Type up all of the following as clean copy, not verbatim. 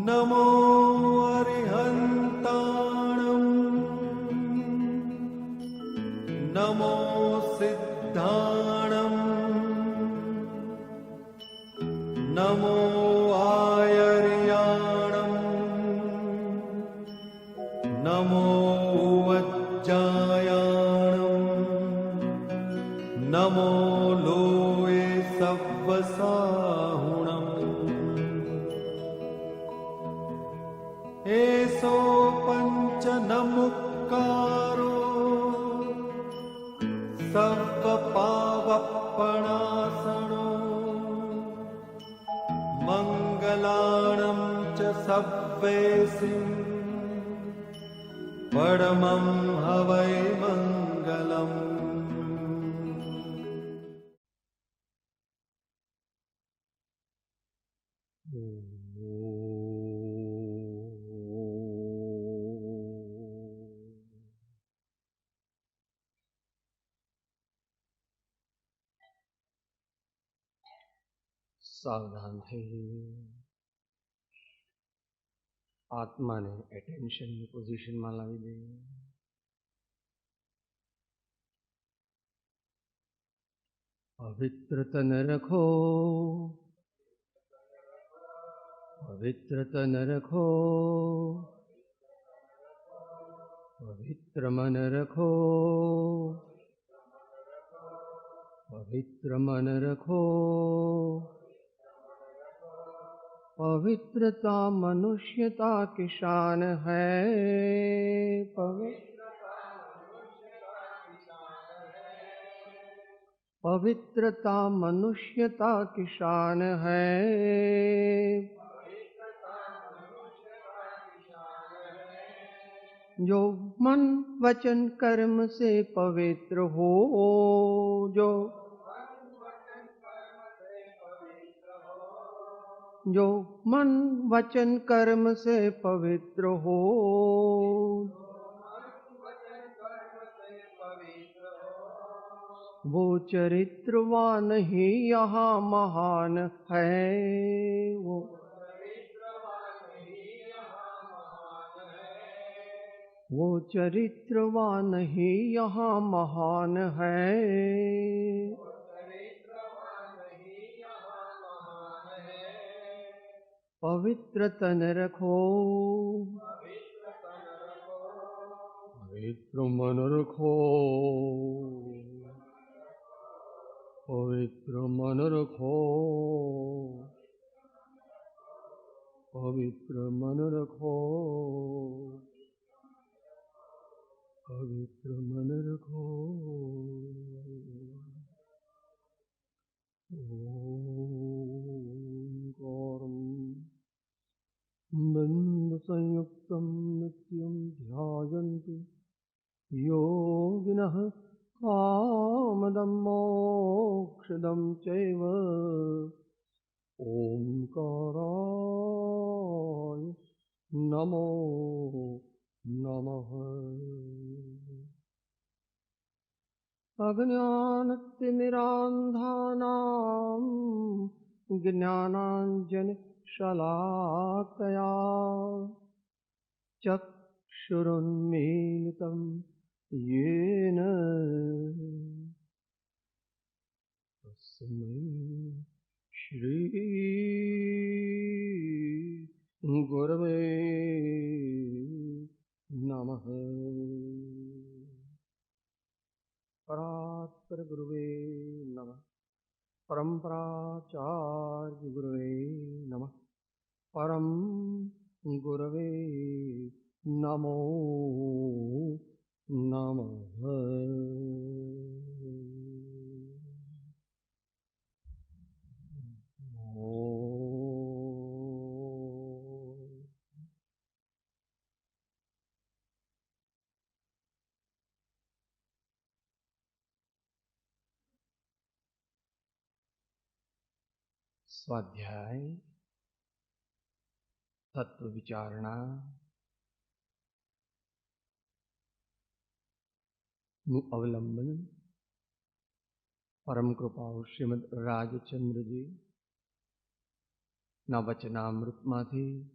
नमो अरिहन्ताणं नमो सिद्धाणं नमो आयर्याणं नमो वज्जायाणं नमो लोये सव्वसाहुणम् एसो पंच नमुक्कारो सर्वपावपणासनो मंगलाणं च सव्वेसिं परमं हवै मंगलम्। सावधान થઈએ આત્માને એટેન્શનની પોઝિશનમાં લાવી દઈએ. પવિત્ર તન રખો, પવિત્ર તન રખો, પવિત્ર મન રખો, પવિત્ર મન રખો. पवित्रता मनुष्यता की शान है, पवित्रता मनुष्यता की शान है. जो मन वचन कर्म से पवित्र हो, जो मन वचन कर्म से पवित्र हो, वो चरित्रवान ही यहाँ महान है. वो चरित्रवान ही यहाँ महान है. पवित्र तन रखो, पवित्र मन रखो, पवित्र मन रखो, पवित्र मन रखो, पवित्र मन रखो. बिंद संयुक्तं नित्यं ध्यायन्ति योगिनः कामदं मोक्षदं चैव. ओंकाराय नमो नमः. अज्ञानतिमिरान्धानां ज्ञानाञ्जनशलाकया चक्षुरुन्मीलितं येन तस्मै श्री गुरवे नमः. परात्पर गुरुवे नमः. परम्पराचार्य गुरुवे नमः. परम गुरवे नमो नमः. स्वाध्याय तत्व विचारणा નું અવલંબન પરમ કૃપાઓ શ્રીમદ રાજચંદ્રજી ના વચનામૃતમાંથી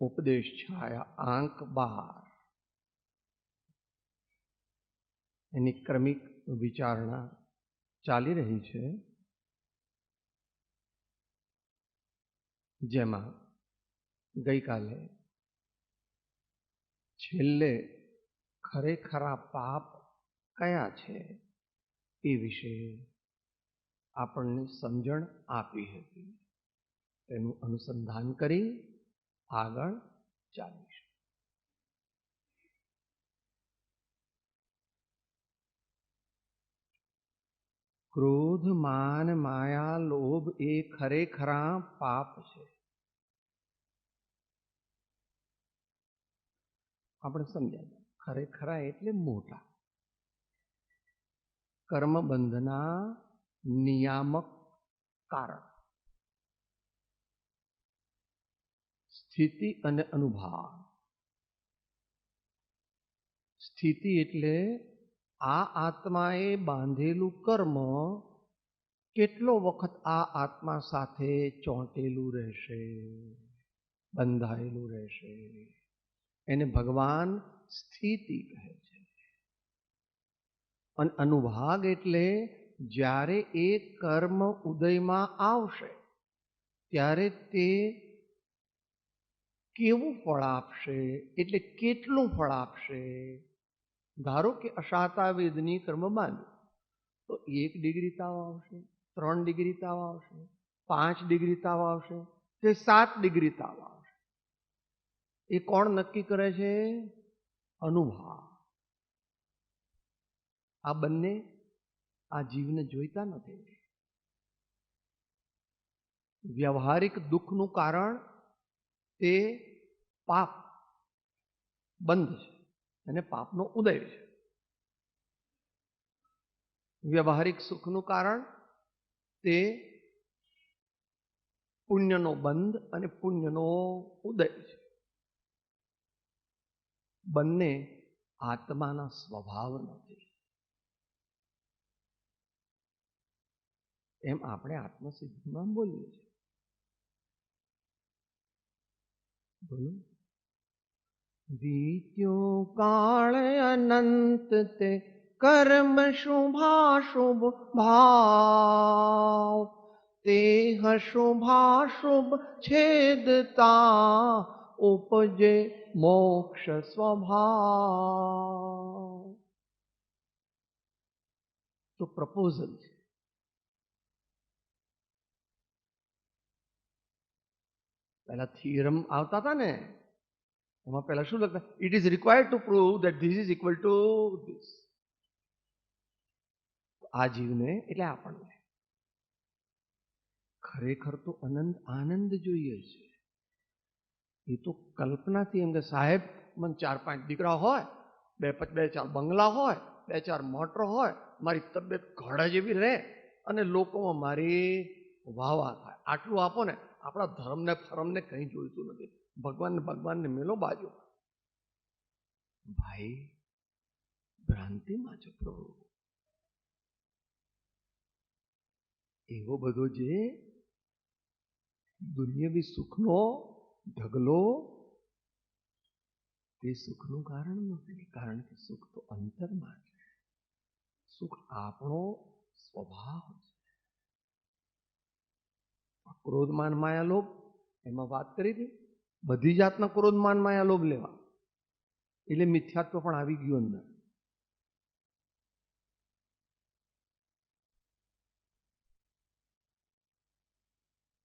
ઉપદેશ છાયા આંક 12 એની ક્રમિક વિચારણા ચાલી રહી છે, જેમાં ગઈકાલે છેલ્લે ખરેખરા પાપ કયા છે એ વિશે આપણને સમજણ આપી હતી. તેનું અનુસંધાન કરી આગળ ચાલીશું. ક્રોધ, માન, માયા, લોભ એ ખરેખરા પાપ છે. આપણે સમજાય ખરેખરા એટલે મોટા કર્મબંધના નિયામક કારણ, સ્થિતિ અને અનુભાવ. સ્થિતિ એટલે આ આત્માએ બાંધેલું કર્મ કેટલો વખત આ આત્મા સાથે ચોંટેલું રહેશે, બંધાયેલું રહેશે, એને ભગવાન સ્થિતિ કહે છે. અને અનુભાગ એટલે જ્યારે એ કર્મ ઉદયમાં આવશે ત્યારે તે કેવું ફળ આપશે, એટલે કેટલું ફળ આપશે. ધારો કે અશાતાવેદની કર્મ બાંધ્યું તો 1 ડિગ્રી તાવ આવશે, 3 ડિગ્રી તાવ આવશે, 5 ડિગ્રી તાવ આવશે, તે 7 ડિગ્રી તાવ આવશે. એ કોણ નક્કી કરે છે? અનુભાવ. આ બંને આ જીવને જોઈતા નથી. વ્યવહારિક દુઃખનું કારણ તે પાપ બંધ છે અને પાપનો ઉદય છે. વ્યવહારિક સુખનું કારણ તે પુણ્યનો બંધ અને પુણ્યનો ઉદય છે. બંને આત્માના સ્વભાવ નથી. એમ આપણે આત્મસિદ્ધિમાં બોલીએ છીએ. બોલો. વીત્યો કાળ અનંત તે કર્મ શુભાશુભ ભાવ, તેહ શુભાશુભ છેદતા ઉપજે મોક્ષ સ્વભાવ. તો પ્રપોઝલ છે. પહેલા થિયરમ આવતા હતા ને, એમાં પહેલા શું લખતા? It is required to prove that this is equal to this. આ જીવને એટલે આપણને ખરેખર તો અનંત આનંદ જોઈએ છે. એ તો કલ્પનાથી એમ કે સાહેબ મને 4-5 દીકરા હોય, 2-4 બંગલા હોય, 2-4 મોટર હોય, મારી તબિયત ઘોડા જેવી રહે અને લોકોમાં મારી વાવા થાય. આટલું આપો ને, આપણા ધર્મને ફરમને કંઈ જોઈતું નથી. ભગવાનને મેલો બાજુ. ભાઈ ભ્રાંતિમાં છો પ્રભુ. એવો બધો જે દુનિયાવી સુખનો ઢગલો તે સુખનું કારણ નથી. કારણ કે સુખ તો અંતરમાં છે. સુખ આપણો સ્વભાવ છે. ક્રોધ, માન, માયા, લોભ એમાં વાત કરી હતી. બધી જાતના ક્રોધ, માન, માયા, લોભ લેવા એટલે મિથ્યાત્વ પણ આવી ગયું અંદર.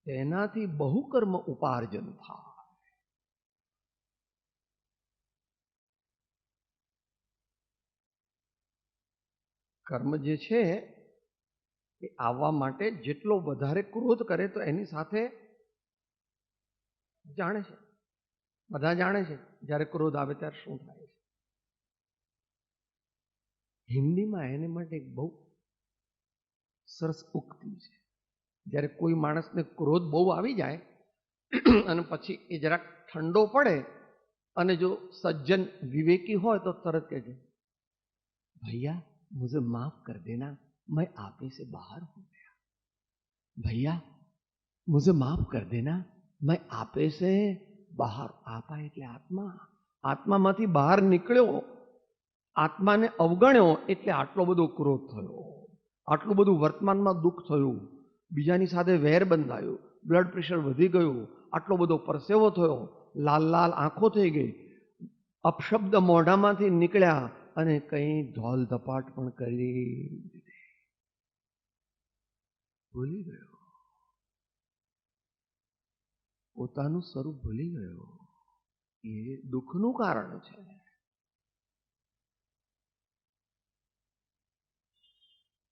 તેનાથી બહુ કર્મ ઉપાર્જન થાય. કર્મ જે છે એ આવવા માટે જેટલો વધારે ક્રોધ કરે તો એની સાથે જાણે છે, બધા જાણે છે જ્યારે ક્રોધ આવે ત્યારે શું થાય છે. હિન્દીમાં એને માટે એક બહુ સરસ ઉક્તિ છે. જ્યારે કોઈ માણસને ક્રોધ બહુ આવી જાય અને પછી એ જરાક ઠંડો પડે અને જો સજ્જન વિવેકી હોય તો તરત કહે છે, ભૈયા मुझे माफ कर देना, मैं आपे से बाहर हो गया. भैया मुझे माफ कर देना, मैं आपे से બહાર. આપા એટલે આત્મા. આત્મામાંથી બહાર નીકળ્યો, આત્માને અવગણ્યો એટલે આટલો બધો ક્રોધ થયો, આટલું બધું વર્તમાનમાં દુઃખ થયું, બીજાની સાથે વેર બંધાયું, બ્લડ પ્રેશર વધી ગયું, આટલો બધો પરસેવો થયો, લાલ લાલ આંખો થઈ ગઈ, અપશબ્દ મોઢામાંથી નીકળ્યા અને કઈ ધોલ ધપાટ પણ કરી ભૂલી ગયો, પોતાનું સ્વરૂપ ભૂલી ગયો. એ દુઃખનું કારણ છે.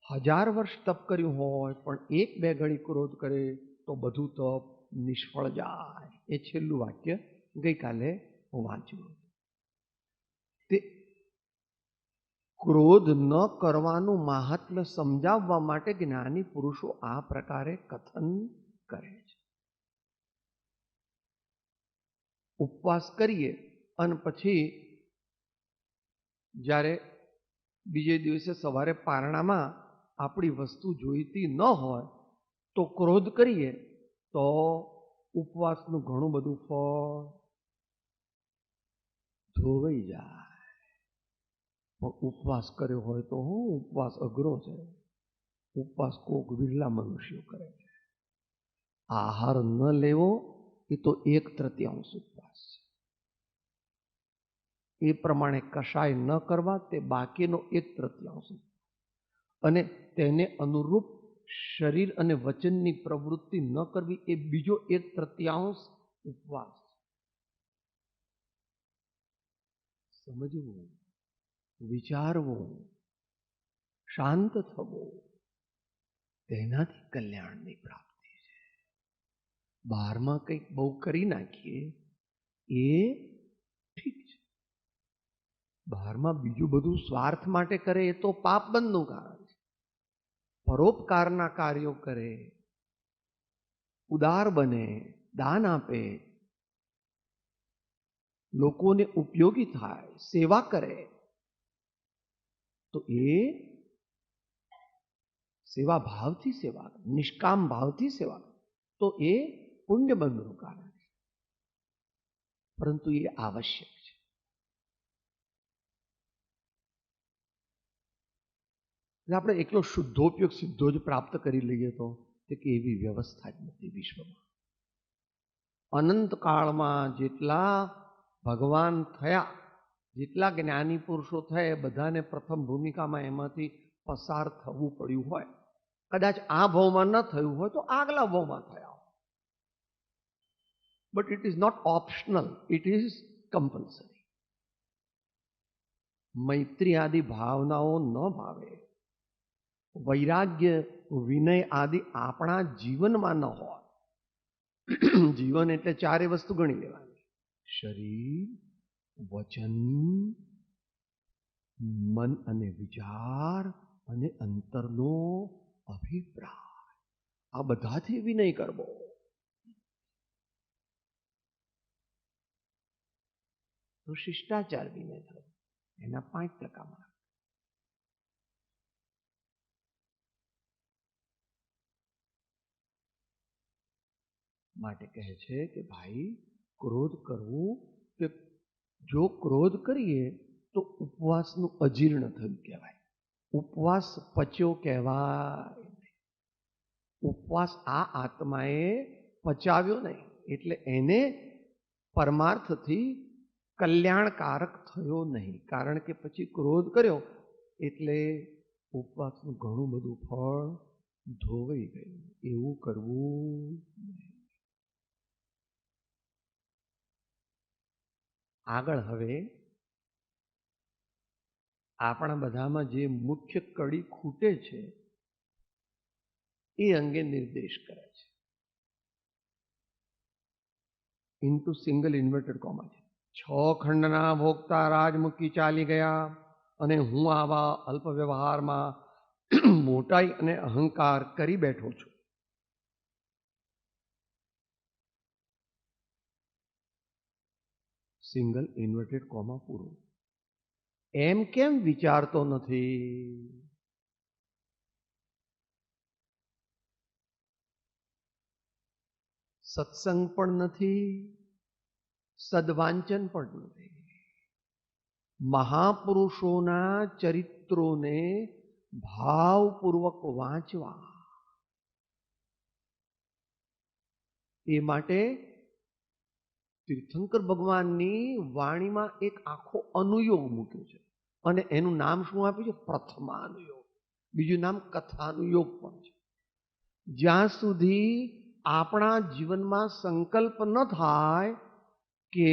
હજાર વર્ષ તપ કર્યું હોય પણ એક બે ઘડી ક્રોધ કરે તો બધું તપ નિષ્ફળ જાય. એ છેલ્લું વાક્ય ગઈકાલે હું વાંચ્યું. તે ક્રોધ ન કરવાનું મહાત્મ્ય સમજાવવા માટે જ્ઞાની પુરુષો આ પ્રકારે કથન કરે છે. ઉપવાસ કરીએ અને પછી જ્યારે બીજે દિવસે સવારે પારણામાં આપણી વસ્તુ જોઈતી ન હોય તો ક્રોધ કરીએ તો ઉપવાસનું ઘણું બધું ફળ ધોવાઈ જાય. પણ ઉપવાસ કર્યો હોય તો હું ઉપવાસ અઘરો છે. ઉપવાસ કોક વિરલા મનુષ્યો કરે છે. આહાર ન લેવો એ તો 1/3 ઉપવાસ છે. એ પ્રમાણે કશાય ન કરવા તે બાકીનો 1/3. અને તેને અનુરૂપ શરીર અને વચનની પ્રવૃત્તિ ન કરવી એ બીજો 1/3 ઉપવાસ. સમજવું, વિચારવું, શાંત થવું, તેનાથી કલ્યાણની પ્રાપ્તિ છે. બહારમાં કંઈક બહુ કરી નાખીએ એ ઠીક છે. બહારમાં બીજું બધું સ્વાર્થ માટે કરે એ તો પાપ બંધનું કારણ છે. પરોપકારના કાર્યો કરે, ઉદાર બને, દાન આપે, લોકોને ઉપયોગી થાય, સેવા કરે તો એ સેવા ભાવથી સેવા, નિષ્કામ ભાવથી સેવા તો એ પુણ્ય બંધનું કારણ છે. પરંતુ એ આવશ્યક છે. આપણે એકલો શુદ્ધોપયોગ સીધો જ પ્રાપ્ત કરી લઈએ તો કે એવી વ્યવસ્થા જ નથી વિશ્વમાં. અનંત કાળમાં જેટલા ભગવાન થયા, જેટલા જ્ઞાની પુરુષો થયા, બધાને પ્રથમ ભૂમિકામાં એમાંથી પસાર થવું પડ્યું હોય. કદાચ આ ભાવમાં ન થયું હોય તો આગલા ભાવમાં થયા. But it is not optional, it is compulsory. મૈત્રી આદિ ભાવનાઓ ન ભાવે, વૈરાગ્ય, વિનય આદિ આપણા જીવનમાં ન હોય. જીવન એટલે ચારે વસ્તુ ગણી લેવાની: શરીર, વચન, મન અને વિચાર અને અંતરનો અભિપ્રાય. આ બધાથી વિનય કરવો. તો શિષ્ટાચાર વિનય થયો. એના 5% માર્ક. માટે કહે છે કે ભાઈ ક્રોધ કરવું, કે જો ક્રોધ કરીએ તો ઉપવાસનું અજીર્ણ થયું કહેવાય. ઉપવાસ પચ્યો કહેવાય. ઉપવાસ આ આત્માએ પચાવ્યો નહીં, એટલે એને પરમાર્થથી કલ્યાણકારક થયો નહીં. કારણ કે પછી ક્રોધ કર્યો એટલે ઉપવાસનું ઘણું બધું ફળ ધોવાઈ ગયું. એવું કરવું નહીં. આગળ હવે આપણા બધામાં જે મુખ્ય કડી ખૂટે છે એ અંગે નિર્દેશ કરે છે. ઇન્ટુ સિંગલ ઇન્વર્ટેડ કોમા છે. 6 ખંડના ભોગતા રાજમુખી ચાલી ગયા અને હું આવા અલ્પ વ્યવહારમાં મોટાઈ અને અહંકાર કરી બેઠો છું. સિંગલ ઇન્વર્ટેડ કોમા પૂરું. એમ કેમ વિચારતો નથી? સત્સંગ પણ નથી, સદવાંચન પણ નથી. મહાપુરુષોના ચરિત્રોને ભાવપૂર્વક વાંચવા, એ માટે તીર્થંકર ભગવાનની વાણીમાં એક આખો અનુયોગ મૂક્યો છે અને એનું નામ શું આપ્યું છે? પ્રથમાનુયોગ. બીજું નામ કથાનુયોગ પણ છે. જ્યાં સુધી આપણા જીવનમાં સંકલ્પ ન થાય કે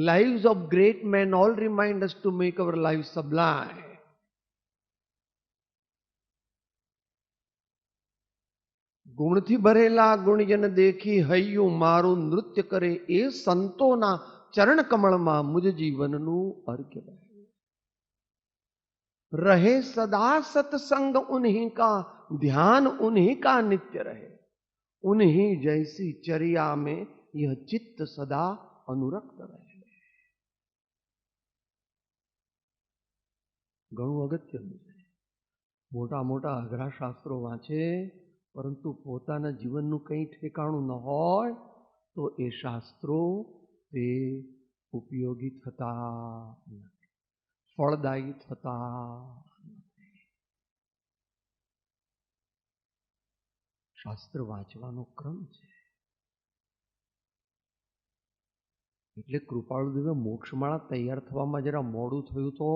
lives of great men all remind us to make our life sublime, ગુણથી ભરેલા ગુણજન દેખી હૈયું મારું નૃત્ય કરે, એ સંતોના ચરણ કમળમાં મુજ જીવનનું અર્ઘ્ય બને. रहे सदा सत्संग उन्हीं का, ध्यान उन्हीं का नित्य रहे, उन्हीं जैसी चर्या में यह चित्त सदा अनुरक्त रहे. ઘણું અગત્યનું છે. મોટા મોટા અઘરા શાસ્ત્રો વાંચે પરંતુ પોતાના જીવનનું કંઈ ઠેકાણું ન હોય તો એ શાસ્ત્રો તે ઉપયોગી થતા નથી, ફળદાયી થતા નથી. શાસ્ત્ર વાંચવાનો ક્રમ છે. એટલે કૃપાળુદેવે મોક્ષમાળા તૈયાર થવામાં જરા મોડું થયું તો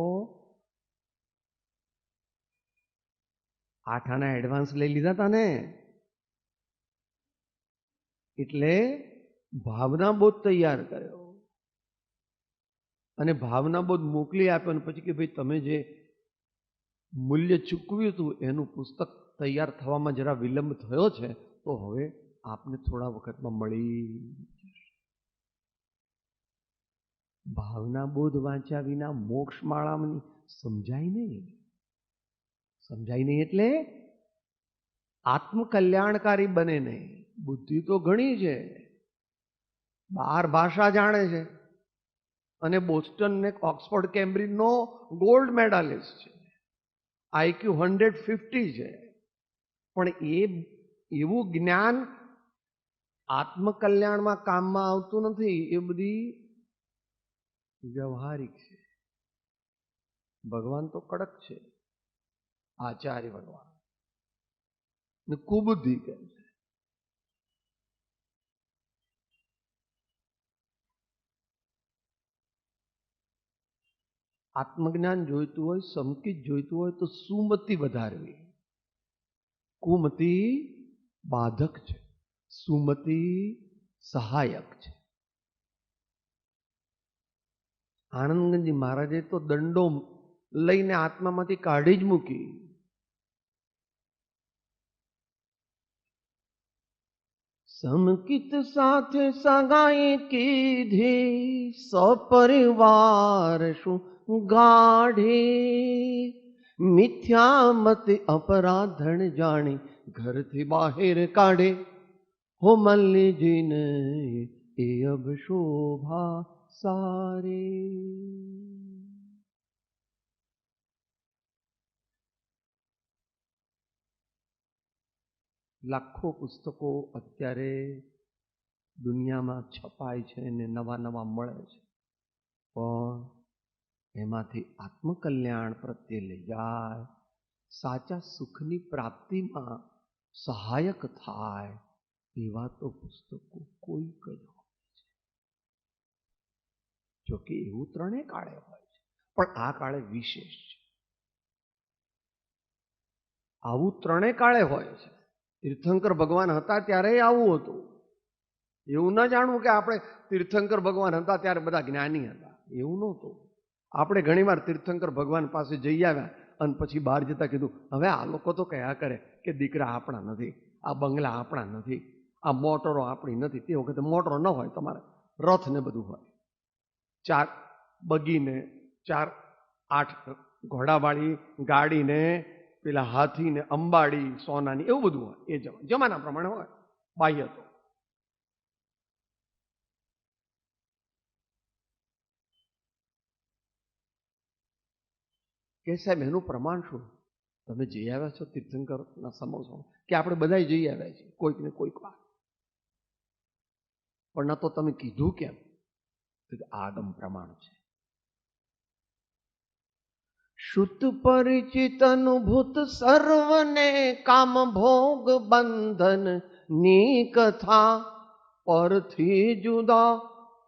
8 આના એડવાન્સ લઈ લીધા હતા ને, એટલે ભાવનાબોધ તૈયાર કર્યો અને ભાવનાબોધ મોકલી આપ્યો અને પછી કે ભાઈ તમે જે મૂલ્ય ચૂકવ્યું હતું એનું પુસ્તક તૈયાર થવામાં જરા વિલંબ થયો છે તો હવે આપને થોડા વખતમાં મળી જશે. ભાવનાબોધ વાંચ્યા વિના મોક્ષમાળાની સમજાય નહીં. સમજાય નહીં એટલે આત્મકલ્યાણકારી બને નહીં. બુદ્ધિ તો ઘણી છે, 12 ભાષા જાણે છે અને બોસ્ટન ને ઓક્સફોર્ડ કેમ્બ્રિજનો ગોલ્ડ મેડાલિસ્ટ છે, IQ 150 છે, પણ એ એવું જ્ઞાન આત્મકલ્યાણમાં કામમાં આવતું નથી. એ બધી વ્યવહારિક છે. ભગવાન તો કડક છે, આચાર્ય ભગવાન ને કુબુદ્ધિ કહે છે. આત્મજ્ઞાન જોઈતું હોય, સમકિત જોઈતું હોય તો સુમતિ વધારવી. કુમતિ બાધક છે, સુમતિ સહાયક છે. આનંદજી મહારાજે તો દંડો લઈને આત્મામાંથી કાઢી જ મૂકી. સમકિત સાથે સગાઈ કીધી, સપરિવાર શું ગાઢી, મિથ્યામતિ અપરાધણ જાણી ઘરથી બહાર કાઢે, હો મલ્લીજીને એ અબ શોભા સારે. લાખો પુસ્તકો અત્યારે દુનિયામાં છપાય છે ને નવા નવા મળે છે, પણ એમાંથી આત્મકલ્યાણ પ્રત્યે લઈ જાય, સાચા સુખની પ્રાપ્તિમાં સહાયક થાય એવા તો પુસ્તકો કોઈક જ હોય છે. જોકે એવું 3 કાળે હોય છે, પણ આ કાળે વિશેષ છે. આવું 3 કાળે હોય છે. તીર્થંકર ભગવાન હતા ત્યારે આવું હતું. એવું ન જાણવું કે આપણે તીર્થંકર ભગવાન હતા ત્યારે બધા જ્ઞાની હતા, એવું નહોતું. આપણે ઘણીવાર તીર્થંકર ભગવાન પાસે જઈ આવ્યા અને પછી બહાર જતા કીધું હવે આ લોકો તો કયા કરે કે દીકરા આપણા નથી, આ બંગલા આપણા નથી, આ મોટરો આપણી નથી. તે વખતે મોટરો ન હોય, તમારે રથ ને બધું હોય, 4 બગીને 4-8 ઘોડાવાળી ગાડીને પેલા હાથીને અંબાડી સોનાની એવું બધું હોય. એ જમાના પ્રમાણે હોય, બાહ્ય તો. કે સાહેબ એનું પ્રમાણ શું? તમે જઈ આવ્યા છો તીર્થંકરના સમોસા કે આપણે બધા જઈ આવ્યા છીએ કોઈક ને કોઈક વાર, પણ ના તો તમે કીધું કેમ? આગમ પ્રમાણ છે. શ્રુત પરિચિત અનુભૂત સર્વને કામ ભોગ બંધન ની કથા પરથી જુદા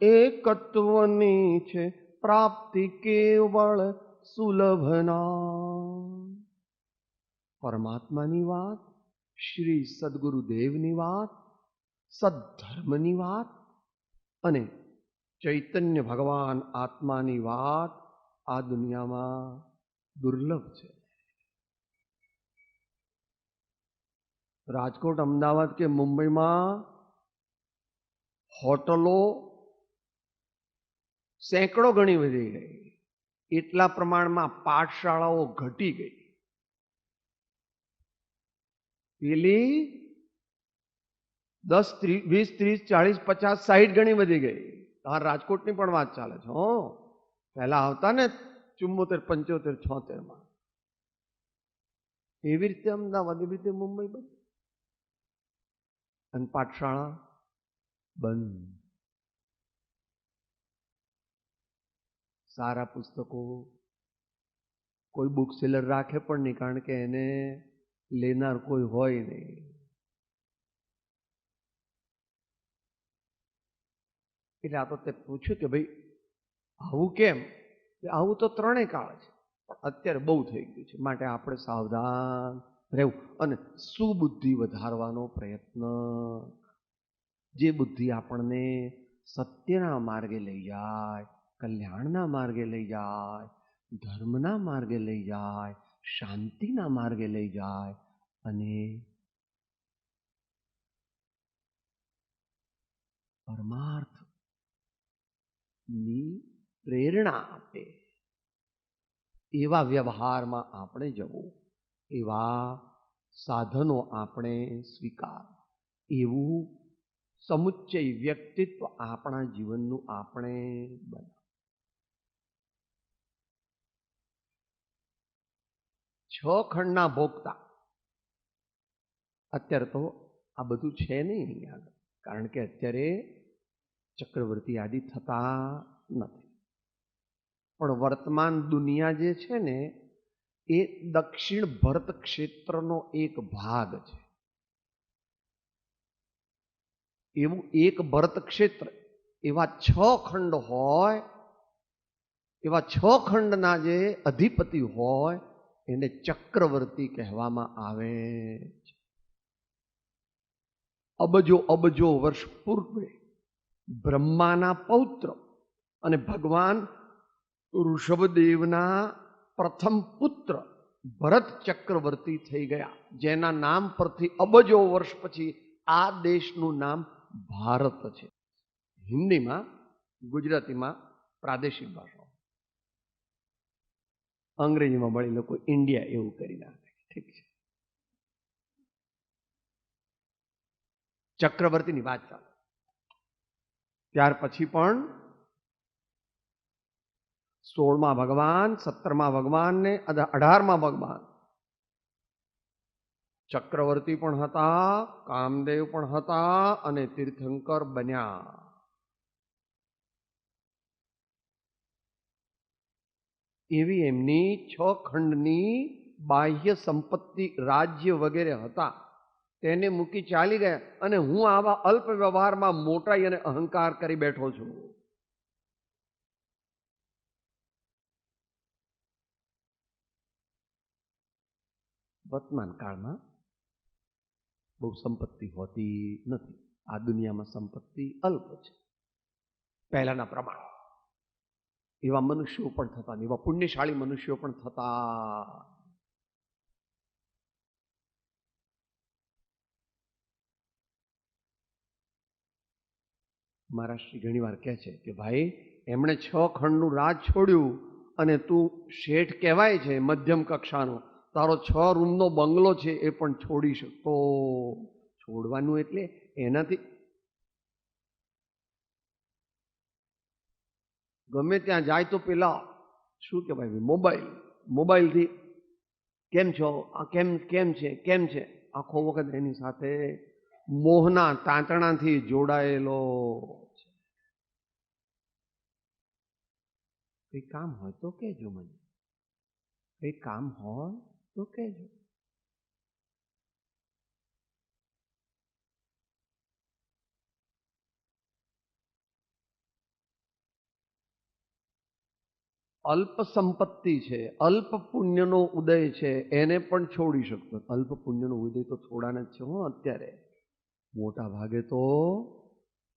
એકત્વની છે પ્રાપ્તિ કેવળ સુલભના. પરમાત્માની વાત, શ્રી સદગુરુદેવની વાત, સદ્ધર્મની વાત અને ચૈતન્ય ભગવાન આત્માની વાત આ દુનિયામાં દુર્લભ છે. રાજકોટ, અમદાવાદ કે મુંબઈમાં હોટલો સેંકડો ગણી વધી ગઈ, એટલા પ્રમાણમાં પાઠશાળાઓ ઘટી ગઈ. પેલી 10, 20, 30, 40, 50, 60 ગણી વધી ગઈ. તમારા રાજકોટની પણ વાત ચાલે છે. પહેલા આવતા ને 74, 75, 76 એવી રીતે અમદાવાદ, એવી રીતે મુંબઈ બંધ અને પાઠશાળા બંધ. સારા પુસ્તકો કોઈ બુક સેલર રાખે પણ નહીં, કારણ કે એને લેનાર કોઈ હોય નહીં. એટલે આ તો તે પૂછ્યું કે ભાઈ આવું કેમ? આવું તો ત્રણેય કાળ છે, પણ અત્યારે બહુ થઈ ગયું છે, માટે આપણે સાવધાન રહેવું અને સુબુદ્ધિ વધારવાનો પ્રયત્ન, જે બુદ્ધિ આપણને સત્યના માર્ગે લઈ જાય, કલ્યાણના માર્ગે લઈ જાય, ધર્મના માર્ગે લઈ જાય, શાંતિના માર્ગે લઈ જાય અને પરમાર્થની પ્રેરણા આપે એવા વ્યવહારમાં આપણે જવું, એવા સાધનો આપણે સ્વીકાર, એવું સમુચ્ચય વ્યક્તિત્વ આપણા જીવનનું આપણે બનાવ. 6 ખંડના ભોગતા. અત્યારે તો આ બધું છે નહીં અહીંયા, કારણ કે અત્યારે ચક્રવર્તી આદિ થતા નથી. પણ વર્તમાન દુનિયા જે છે ને એ દક્ષિણ ભરત ક્ષેત્રનો એક ભાગ છે. એવું એક ભરત ક્ષેત્ર, એવા 6 ખંડ હોય, એવા 6 ખંડના જે અધિપતિ હોય એને ચક્રવર્તી કહેવામાં આવે છે. અબજો અબજો વર્ષ પૂર્વે બ્રહ્માના પૌત્ર અને ભગવાન ઋષભદેવના પ્રથમ પુત્ર ભરત ચક્રવર્તી થઈ ગયા, જેના નામ પરથી અબજો વર્ષ પછી આ દેશનું નામ ભારત છે. હિન્દીમાં, ગુજરાતીમાં પ્રાદેશિક ભાષાઓ, અંગ્રેજીમાં વળી લોકો ઇન્ડિયા એવું કરી નાખે. ઠીક છે, ચક્રવર્તીની વાત ચાલે. ત્યાર પછી પણ 16મા ભગવાન, 17મા ભગવાન ને 18મા ભગવાન ચક્રવર્તી પણ હતા, કામદેવ પણ હતા અને તીર્થંકર બન્યા. એવી એમની 6 ખંડની બાહ્ય સંપત્તિ, રાજ્ય વગેરે હતા, તેને મૂકી ચાલી ગયા અને હું આવા અલ્પ વ્યવહારમાં મોટાઈ અને અહંકાર કરી બેઠો છું. વર્તમાન કાળમાં બહુ સંપત્તિ હોતી નથી. આ દુનિયામાં સંપત્તિ અલ્પ છે. પહેલાના પ્રમાણ એવા મનુષ્યો પણ થતા, એવા પુણ્યશાળી મનુષ્યો પણ થતા. મહારાષ્ટ્રી ઘણી વાર કહે છે કે ભાઈ એમણે 6 ખંડનું રાજ છોડ્યું અને તું શેઠ કહેવાય છે, મધ્યમ કક્ષાનો, તારો 6 રૂમનો બંગલો છે એ પણ છોડી શકતો. છોડવાનું એટલે એનાથી ગમે ત્યાં જાય તો પેલા શું કહેવાય, મોબાઈલથી કેમ છો, આ કેમ છે આખો વખત એની સાથે મોહના તાંતણાથી જોડાયેલો છે. કંઈ કામ હોય તો કહેજો મને, કંઈ કામ હોય તો કહેજો. અલ્પ સંપત્તિ છે, અલ્પ પુણ્યનો ઉદય છે, એને પણ છોડી શકતો. અલ્પ પુણ્યનો ઉદય તો છોડાને જ છે હો. અત્યારે મોટા ભાગે તો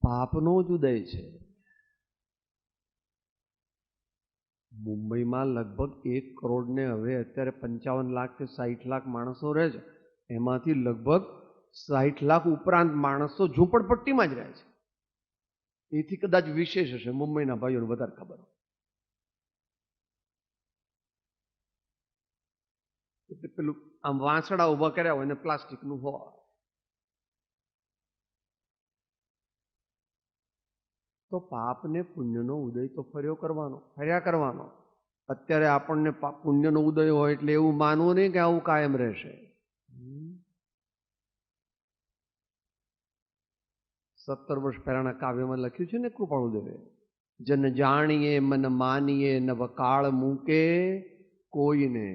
પાપનો જ ઉદય છે. મુંબઈમાં લગભગ 1 કરોડ ને હવે અત્યારે 55 લાખ કે 60 લાખ માણસો રહે છે. એમાંથી લગભગ 60 લાખ ઉપરાંત માણસો ઝૂંપડપટ્ટીમાં જ રહે છે. એથી કદાચ વિશેષ હશે, મુંબઈના ભાઈઓને વધારે ખબર હોય. એટલે પેલું આમ વાંસડા ઉભા કર્યા હોય ને પ્લાસ્ટિકનું હોય. તો પાપ ને પુણ્યનો ઉદય તો ફર્યા કરવાનો. અત્યારે આપણને પુણ્યનો ઉદય હોય એટલે એવું માનવું નહીં કે આવું કાયમ રહેશે. 17 વર્ષ પહેલાના કાવ્યમાં લખ્યું છે ને કૃપાળુદેવે, જન જાણીએ મન માનીએ નવ કાળ મૂકે કોઈને.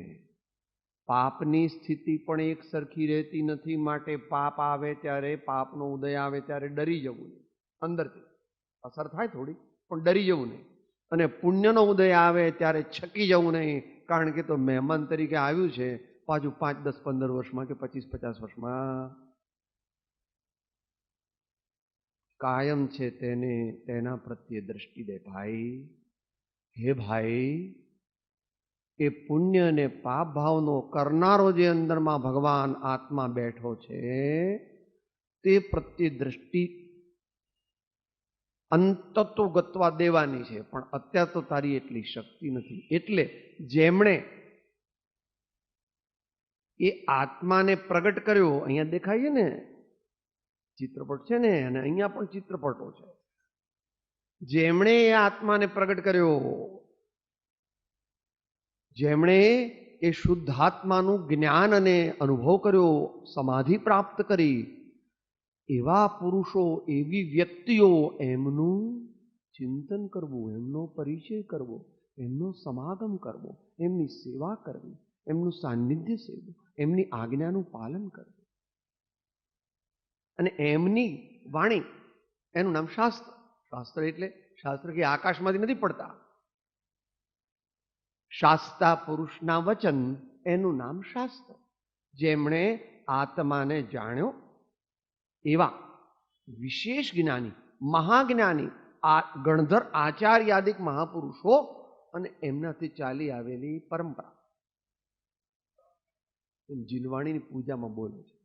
પાપની સ્થિતિ પણ એક સરખી રહેતી નથી, માટે પાપ આવે ત્યારે, પાપનો ઉદય આવે ત્યારે ડરી જવું નહીં. અંદરથી અસર થાય થોડી, પણ ડરી જવું નહીં. અને પુણ્યનો ઉદય આવે ત્યારે છકી જવું નહીં, કારણ કે તો મહેમાન તરીકે આવ્યું છે, પાછું 5, 10, 15 વર્ષમાં કે 25, 50 વર્ષમાં કાયમ છે તેને તેના પ્રત્યે દ્રષ્ટિ દે ભાઈ. હે ભાઈ, એ પુણ્ય અને પાપ ભાવનો કરનારો જે અંદરમાં ભગવાન આત્મા બેઠો છે તે પ્રત્યે દ્રષ્ટિ અંતતો ગતવા દેવાની છે. પણ અત્યારે તો તારી એટલી શક્તિ નથી. એટલે જેમણે એ આત્માને પ્રગટ કર્યો, અહીંયા દેખાય છે ને ચિત્રપટ છે ને, અને અહીંયા પણ ચિત્રપટો છે. જેમણે એ આત્માને પ્રગટ કર્યો, જેમણે એ શુદ્ધાત્માનું જ્ઞાન અને અનુભવ કર્યો, સમાધિ પ્રાપ્ત કરી, એવા પુરુષો, એવી વ્યક્તિઓ, એમનું ચિંતન કરવું, એમનો પરિચય કરવો, એમનો સમાગમ કરવો, એમની સેવા કરવી, એમનું સાનિધ્ય સેવવું, એમની આજ્ઞાનું પાલન કરવું. અને એમની વાણી, એનું નામ શાસ્ત્ર. શાસ્ત્ર એટલે શાસ્ત્ર કે આકાશમાંથી નથી પડતા. શાસ્તા પુરુષના વચન, એનું નામ શાસ્ત્ર. જેમણે આત્માને જાણ્યો એવા વિશેષ જ્ઞાની, મહાજ્ઞાની, આ ગણધર આચાર્યાદિક મહાપુરુષો અને એમનાથી ચાલી આવેલી પરંપરા. જીનવાણીની પૂજામાં બોલે છે,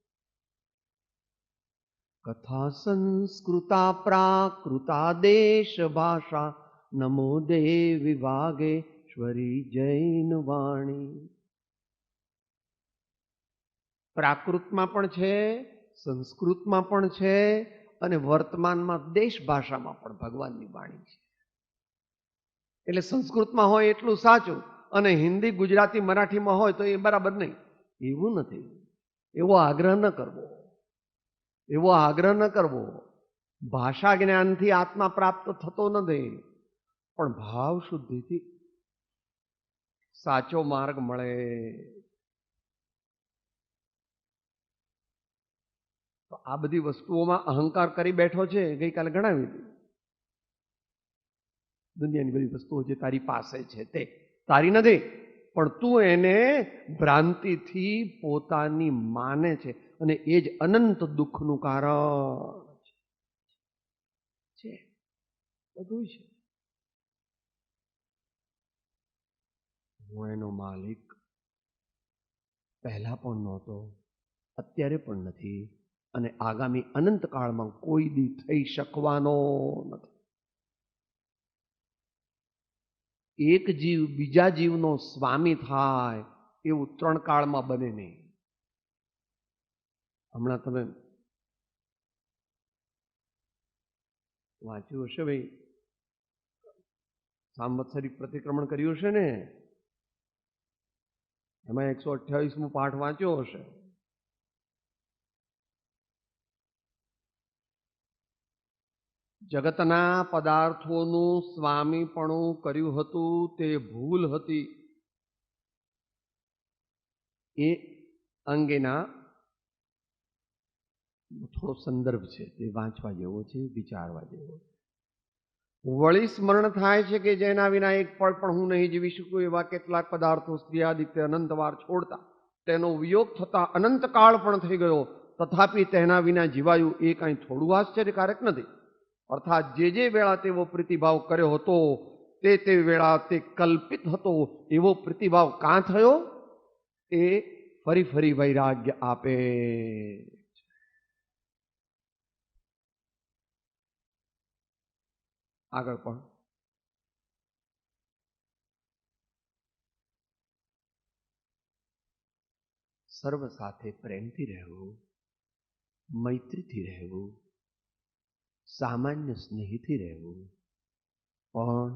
કથા સંસ્કૃતા પ્રાકૃતા દેશ ભાષા નમો દેવ વિભાગેશ્વરી જૈન વાણી. પ્રાકૃતમાં પણ છે, સંસ્કૃતમાં પણ છે, અને વર્તમાનમાં દેશ ભાષામાં પણ ભગવાનની વાણી છે. એટલે સંસ્કૃતમાં હોય એટલું સાચું, અને હિન્દી, ગુજરાતી, મરાઠીમાં હોય તો એ બરાબર નહીં, એવું નથી. એવો આગ્રહ ન કરવો, એવો આગ્રહ ન કરવો. ભાષા જ્ઞાનથી આત્મા પ્રાપ્ત થતો નથી, પણ ભાવ શુદ્ધિથી સાચો માર્ગ મળે. તો આ બધી વસ્તુઓમાં અહંકાર કરી બેઠો છે. ગઈકાલે ગણાવી હતી, દુનિયાની બધી વસ્તુઓ જે તારી પાસે છે તે તારી નથી, પણ તું એને ભ્રાંતિથી પોતાની માને છે, અને એ જ અનંત દુઃખનું કારણ છે. બધું છે. હું એનો માલિક પહેલા પણ નહોતો, અત્યારે પણ નથી, અને આગામી અનંત કાળમાં કોઈ દી થઈ શકવાનો નથી. એક જીવ બીજા જીવનો સ્વામી થાય એવું 3 કાળમાં બને નહીં. હમણાં તમે વાંચ્યું હશે ભાઈ, સાંવત્સરિક પ્રતિક્રમણ કર્યું હશે ને, એમાં 128મો પાઠ વાંચ્યો હશે. જગતના પદાર્થોનું સ્વામીપણું કર્યું હતું તે ભૂલ હતી. એ અંગેના થોડો સંદર્ભ છે, તે વાંચવા જેવો છે, વિચારવા જેવો છે. વળી સ્મરણ થાય છે કે જેના વિના એક પળ પણ હું નહીં જીવી શકું એવા કેટલાક પદાર્થો સ્ત્રીયાદિત્ય અનંતવાર છોડતા તેનો વિયોગ થતા અનંતકાળ પણ થઈ ગયો, તથાપિ તેના વિના જીવાયું એ કાંઈ થોડું આશ્ચર્યકારક નથી. અર્થાત જે વેળા તેવો પ્રીતિભાવ કર્યો હતો તે વેળા તે કલ્પિત હતો એવો પ્રીતિભાવ કાં થયો એ ફરી ફરી વૈરાગ્ય આપે. આગળ પણ સર્વ સાથે પ્રેમથી રહેવું, મૈત્રીથી રહેવું, સામાન્ય સ્નેહીથી રહેવું, પણ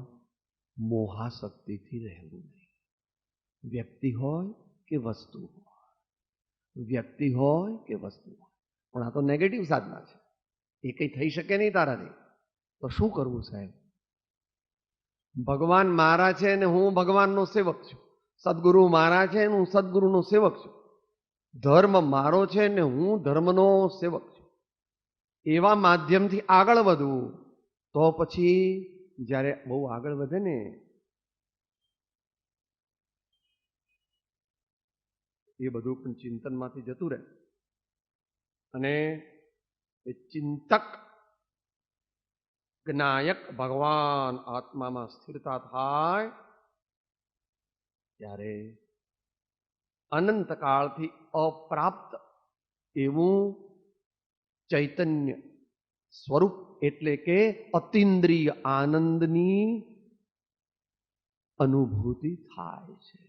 મોહાશક્તિથી રહેવું નહીં. વ્યક્તિ હોય કે વસ્તુ હોય, વ્યક્તિ હોય કે વસ્તુ હોય. પણ આ તો નેગેટિવ સાધના છે, એ કંઈ થઈ શકે નહીં તારાથી. તો શું કરવું સાહેબ? ભગવાન મારા છે ને હું ભગવાનનો સેવક છું, સદગુરુ મારા છે ને હું સદગુરુનો સેવક છું, ધર્મ મારો છે ને હું ધર્મનો સેવક છું. એવા માધ્યમથી આગળ વધવું. તો પછી જ્યારે બહુ આગળ વધે ને એ બધું પણ ચિંતનમાંથી જતું રહે અને એ ચિંતક જ્ઞાયક ભગવાન આત્મામાં સ્થિરતા થાય ત્યારે અનંતકાળથી અપ્રાપ્ત એવું ચૈતન્ય સ્વરૂપ એટલે કે અતિન્દ્રિય આનંદની અનુભૂતિ થાય છે.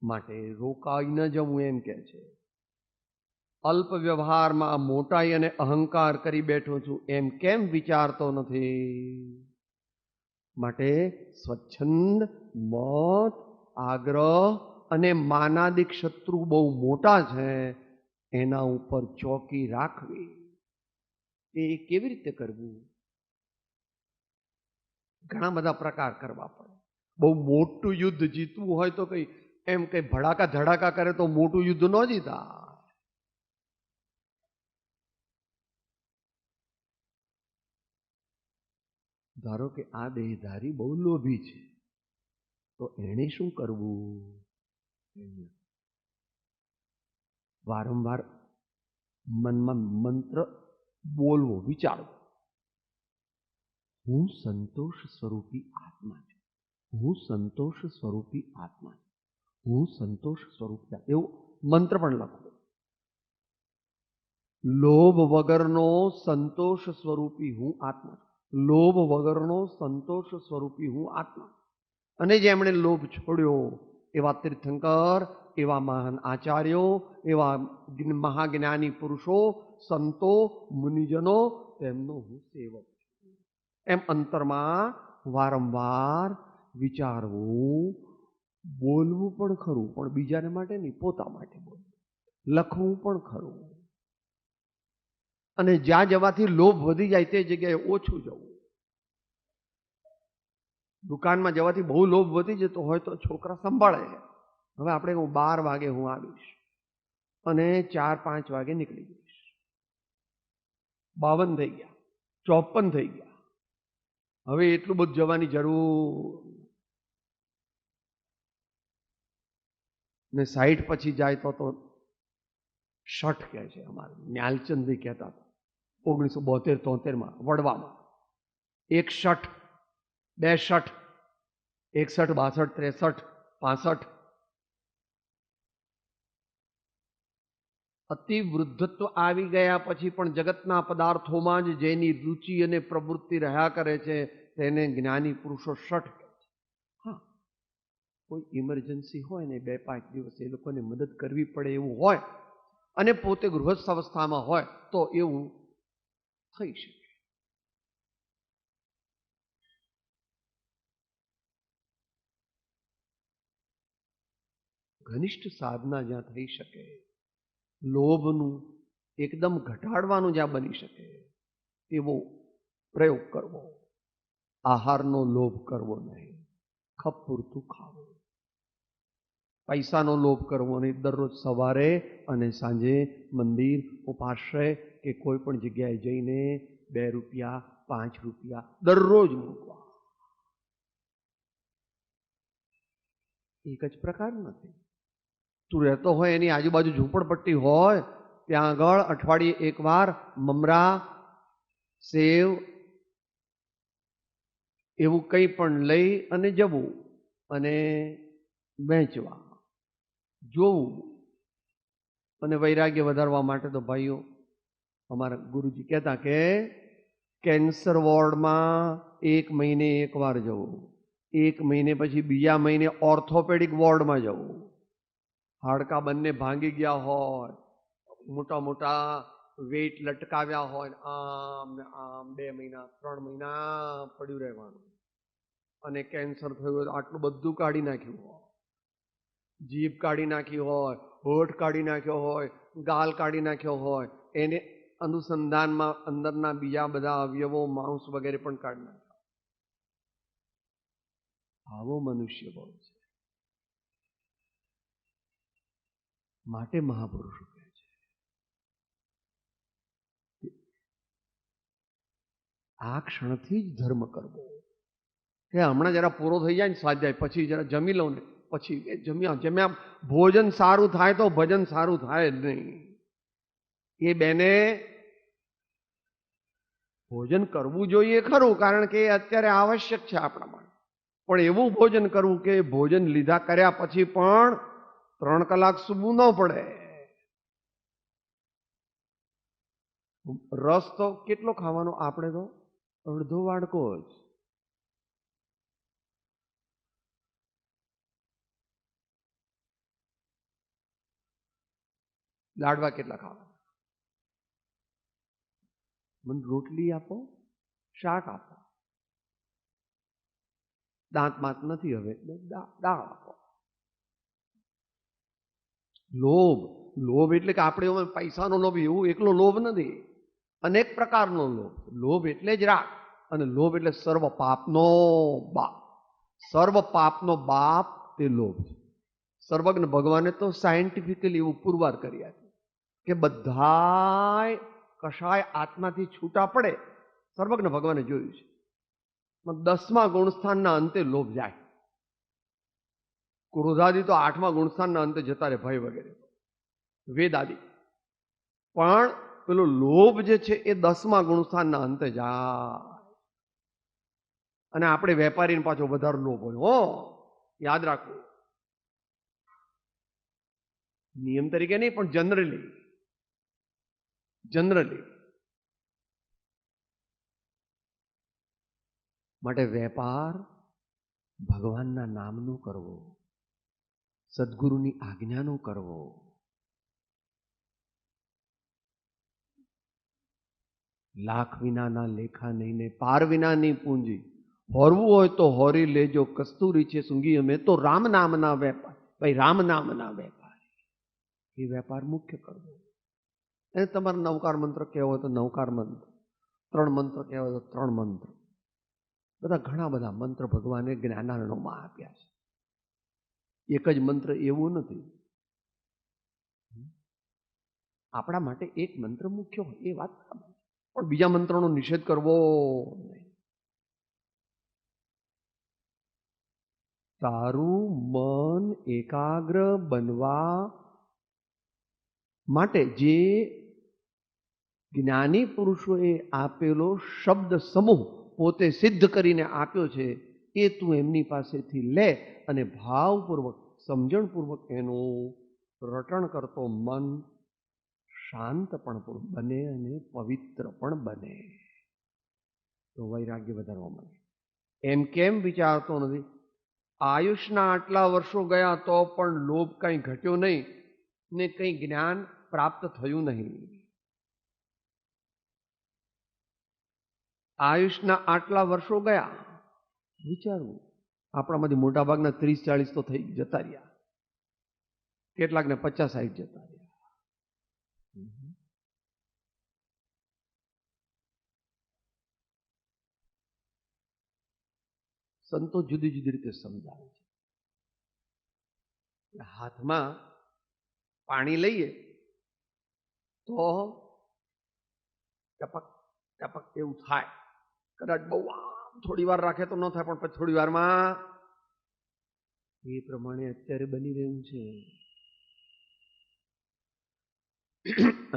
માટે રોકાઈ ન જવું એમ કે છે. અલ્પ વ્યવહારમાં મોટાઈ અને અહંકાર કરી બેઠો છું એમ કેમ વિચારતો નથી? માટે સ્વચ્છંદ, મોત, આગ્રહ અને માનાદિક શત્રુ બહુ મોટા છે, એના ઉપર ચોકી રાખવી. એ કેવી રીતે કરવું? ઘણા બધા પ્રકાર કરવા પડે. બહુ મોટું યુદ્ધ જીતવું હોય તો કઈ એમ કઈ ભડાકા ધડાકા કરે તો મોટું યુદ્ધ ન જીતા. ધારો કે આ દેહધારી બહુ લોભી છે, તો એણે શું કરવું? વારંવાર મનમાં મંત્ર બોલવો, વિચારવો. હું સંતોષ સ્વરૂપી આત્મા છું, હું સંતોષ સ્વરૂપી આત્મા છું, હું સંતોષ સ્વરૂપી, એવો મંત્ર પણ લખો. લોભ વગરનો સંતોષ સ્વરૂપી હું આત્મા છું, લોભ વગરનો સંતોષ સ્વરૂપી હું આત્મા. અને જેમણે લોભ છોડ્યો એવા તીર્થંકર, એવા મહાન આચાર્યો, એવા મહાજ્ઞાની પુરુષો, સંતો, મુનિજનો, તેમનો હું સેવક છું. એમ અંતરમાં વારંવાર વિચારવું, બોલવું પણ ખરું, પણ બીજાને માટે નહીં, પોતા માટે બોલવું. લખવું પણ ખરું. અને જ્યાં જવાથી લોભ વધી જાય તે જગ્યાએ ઓછું જવું. દુકાનમાં જવાથી બહુ લોભ વધી જતો હોય તો છોકરા સંભાળે છે. હવે આપણે 12 વાગે હું આવીશ અને 4-5 વાગે નીકળી જઈશ. 52 થઈ ગયા, 54 થઈ ગયા. હવે એટલું બધું જવાની જરૂર ને 60 પછી જાય તો શઠ કહે છે. અમારે ન્યાલચંદભાઈ કહેતા હતા 1972-73 વડવામાં 1 શઠ, 2 શઠ, 61, 62, 63, 65. અતિવૃદ્ધત્વ આવી ગયા પછી પણ જગતના પદાર્થોમાં જ જેની રુચિ અને પ્રવૃત્તિ રહ્યા કરે છે તેને જ્ઞાની પુરુષો શઠ કહે છે. હા, કોઈ ઇમરજન્સી હોય ને 2-5 દિવસ એ લોકોને મદદ કરવી પડે એવું હોય અને પોતે ગૃહસ્થ અવસ્થામાં હોય તો એવું થઈ શકે. ઘનિષ્ઠ સાધના જ્યાં થઈ શકે, લોભનું એકદમ ઘટાડવાનું જ્યાં બની શકે, એવો પ્રયોગ કરવો. આહારનો લોભ કરવો નહીં, ખપ પૂરતું ખાવું. પૈસાનો લોભ કરવો નહીં, દરરોજ સવારે અને સાંજે મંદિર, ઉપાશ્રય કે કોઈ પણ જગ્યાએ જઈને 2 રૂપિયા 5 રૂપિયા દરરોજ મૂકવા. એક જ પ્રકાર નથી. તું રહેતો હોય એની આજુબાજુ ઝૂંપડપટ્ટી હોય ત્યાં આગળ અઠવાડિયે એકવાર મમરા, સેવ એવું કંઈ પણ લઈ અને જવું અને વેચવા, જોવું. અને વૈરાગ્ય વધારવા માટે તો ભાઈઓ અમારા ગુરુજી કહેતા કે કેન્સર વોર્ડમાં 1 મહિને એકવાર જવું, 1 મહિને પછી બીજા મહિને ઓર્થોપેડિક વોર્ડમાં જવું. હાડકા બંને ભાંગી ગયા હોય, મોટા મોટા વેઇટ લટકાવ્યા હોય, આમ ને આમ 2 મહિના 3 મહિના પડ્યું રહેવાનું. અને કેન્સર થયું હોય તો આટલું બધું કાઢી નાખ્યું હોય, જીભ કાઢી નાખી હોય, હોઠ કાઢી નાખ્યો હોય, ગાલ કાઢી નાખ્યો હોય, એને અનુસંધાનમાં અંદરના બીજા બધા અવયવો, માંસ વગેરે પણ કાઢી નાખ્યા. આવો મનુષ્ય બળ છે. માટે મહાપુરુષો કહે છે આ ક્ષણથી જ ધર્મ કરવો. કે હમણાં જરા પૂરો થઈ જાય ને સ્વાધ્યાય, પછી જરા જમી લઉં ને પછી જમ્યા ભોજન સારું થાય તો ભજન સારું થાય જ નહીં. એ બેને ભોજન કરવું જોઈએ ખરું, કારણ કે એ અત્યારે આવશ્યક છે આપણા માટે, પણ એવું ભોજન કરવું કે ભોજન લીધા કર્યા પછી પણ 3 કલાક સૂવું ન પડે. રસ તો કેટલો ખાવાનો? આપણે તો અડધો વાડકો જ. લાડવા કેટલા ખાવાના? મને રોટલી આપો, શાક આપો, દાંત માત નથી હવે એટલે દાળ આપો. લોભ, લોભ એટલે કે આપણે પૈસાનો લોભ એવું એકલો લોભ નથી, અનેક પ્રકારનો લોભ. લોભ એટલે જ રાગ, અને લોભ એટલે સર્વ પાપનો બાપ. સર્વ પાપનો બાપ તે લોભ છે. સર્વજ્ઞ ભગવાને તો સાયન્ટિફિકલી એવું પુરવાર કરી આપ્યું કે બધાય કશાય આત્માથી છૂટા પડે, સર્વજ્ઞ ભગવાને જોયું છે. 10મા ગુણસ્થાનના અંતે લોભ જાય. ક્રોધાદી તો 8મા ગુણસ્થાનના અંતે જતા રહે, ભય વગેરે વેદાદી. પણ પેલો લોભ જે છે એ 10મા ગુણસ્થાનના અંતે જાય. અને આપણે વેપારીને પાછો વધારે લોભ હોય. હો, યાદ રાખવું. નિયમ તરીકે નહીં, પણ જનરલી. માટે વેપાર ભગવાનના નામનો કરવો, સદગુરુની આજ્ઞાનો કરવો. લાખ વિનાના લેખા નહીં ને પાર વિનાની પૂંજી. હોરવું હોય તો હોરી લેજો, કસ્તુરી છે સૂંઘી અમે તો રામ નામના વેપાર. ભાઈ રામ નામના વેપાર, એ વેપાર મુખ્ય કરવો. અને તમારે નવકાર મંત્ર કહેવો હોય તો નવકાર મંત્ર, 3 મંત્ર કહેવો હોય તો 3 મંત્ર. બધા ઘણા બધા મંત્ર ભગવાને જ્ઞાનારણોમાં આપ્યા છે. એક જ મંત્ર એવું નથી. આપણા માટે એક મંત્ર મુખ્ય હોય એ વાત ખબર, પણ બીજા મંત્રોનો નિષેધ કરવો નહીં. તારું મન એકાગ્ર બનવા માટે જે જ્ઞાની પુરુષોએ આપેલો શબ્દ સમૂહ પોતે સિદ્ધ કરીને આપ્યો છે, એ તું એમની પાસેથી લે અને ભાવપૂર્વક, સમજણપૂર્વક એનું રટણ કરતો મન શાંત પણ બને અને પવિત્ર પણ બને. તો વૈરાગ્ય વધારવા મળે. એમ કેમ વિચારતો નથી? આયુષના આટલા વર્ષો ગયા તો પણ લોભ કંઈ ઘટ્યો નહીં ને કંઈ જ્ઞાન પ્રાપ્ત થયું નહીં. આયુષના આટલા વર્ષો ગયા, વિચારવું. આપણામાંથી મોટા ભાગના 30-40 તો થઈ જતા રહ્યા, કેટલાકને 50-60 જતા રહ્યા. સંતો જુદી જુદી રીતે સમજાવે છે. હાથમાં પાણી લઈએ તો ટપક ટપક એવું થાય, કદાચ બહુ થોડી વાર રાખે તો ન થાય, પણ પછી થોડી વારમાં એ પ્રમાણે અત્યારે બની રહ્યું છે.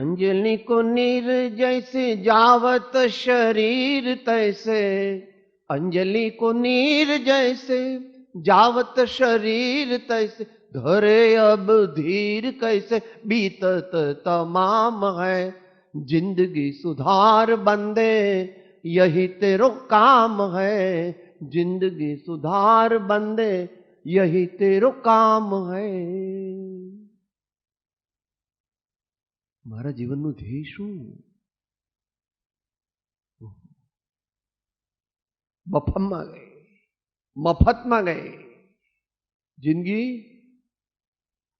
અંજલિ કો નીર જૈસે જાવત શરીર તૈસે, અંજલિ કો નીર જૈસે જાવત શરીર તૈસે, ધરે અબ ધીર कैसे बीतत तमाम है, जिंदगी सुधार बंदे यही तेरो काम है, जिंदगी सुधार बंदे यही तेरो काम है. મારા જીવનનું ધ્યેય શું? મફતમાં ગઈ, મફતમાં ગઈ જિંદગી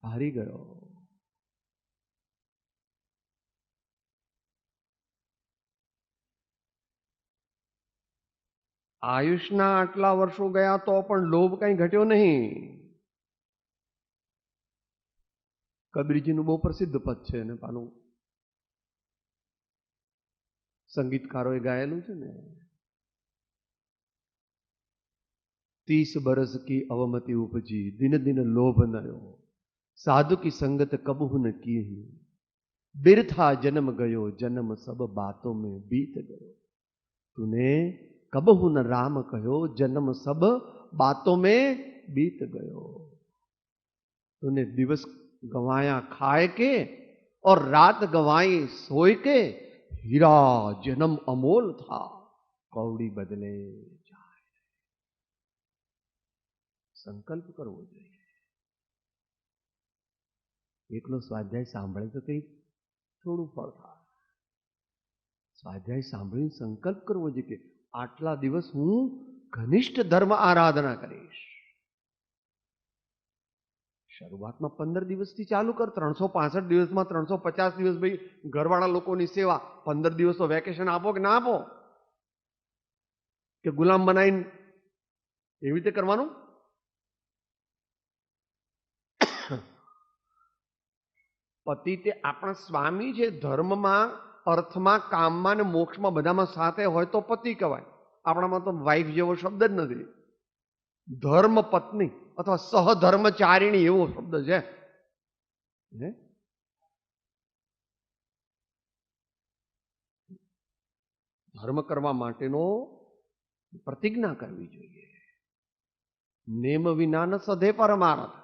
હારી ગયો. આયુષના આટલા વર્ષો ગયા તો પણ લોભ કઈ ઘટ્યો નહીં. કબીરજીનું બહુ પ્રસિદ્ધ પદ છે ને પાનું સંગીતકારોએ ગાયેલું છે ને, 30 बरस की अवमति उपजी, दिन दिन लोभ नयो, साधु की संगत कबहु न की, बिरथा जन्म गयो, जन्म सब बातों में बीत गयो, तूने कबहु न राम कहो, जन्म सब बातों में बीत गयो. तूने दिवस गंवाया खाए के और रात गंवाई सोए के, हीरा जन्म अमोल था कौड़ी बदले जाए. संकल्प करવો જોઈએ. એકલો સ્વાધ્યાય સાંભળે તો કઈ થોડું ફળ થાય. સ્વાધ્યાય સાંભળીને સંકલ્પ કરવો જોઈએ કે આટલા દિવસ હું ઘનિષ્ઠ ધર્મ આરાધના કરીશ. શરૂઆતમાં 15 દિવસથી ચાલુ કર, 365 દિવસમાં 350 દિવસ ભાઈ ઘરવાળા લોકોની સેવા. 15 દિવસ તો વેકેશન આપો કે ના આપો, કે ગુલામ બનાવીને એવી રીતે કરવાનું. પતિ તે આપણા સ્વામી છે. ધર્મમાં, અર્થમાં, કામમાં ને મોક્ષમાં બધામાં સાથે હોય તો પતિ કહેવાય. આપણામાં તો વાઇફ જેવો શબ્દ જ નથી. ધર્મ પત્ની અથવા સહધર્મચારિણી એવો શબ્દ છે. ધર્મ કરવા માટેનો પ્રતિજ્ઞા કરવી જોઈએ. નિયમ વિના ન સધે પરમાર્થ.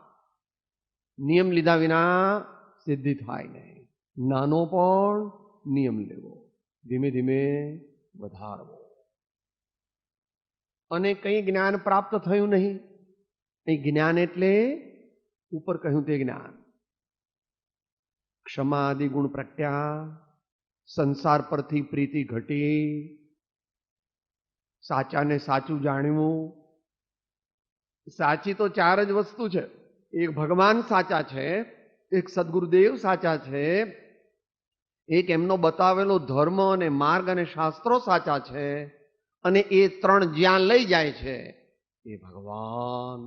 નિયમ લીધા વિના સિદ્ધિ થાય નહીં. નાનો પણ નિયમ લેવો, ધીમે ધીમે વધારવો. અને કંઈ જ્ઞાન પ્રાપ્ત થયું નહીં. એ જ્ઞાન એટલે ઉપર કહ્યું તે જ્ઞાન. ક્ષમા આદિ ગુણ પ્રત્યા, સંસાર પરથી પ્રીતિ ઘટી, સાચાને સાચું જાણવું. સાચી તો 4 જ વસ્તુ છે. એક ભગવાન સાચા છે, એક સદગુરુદેવ સાચા છે, એક એમનો બતાવેલો ધર્મ અને માર્ગ અને શાસ્ત્રો સાચા છે, અને એ 3 જ્યાં લઈ જાય છે એ ભગવાન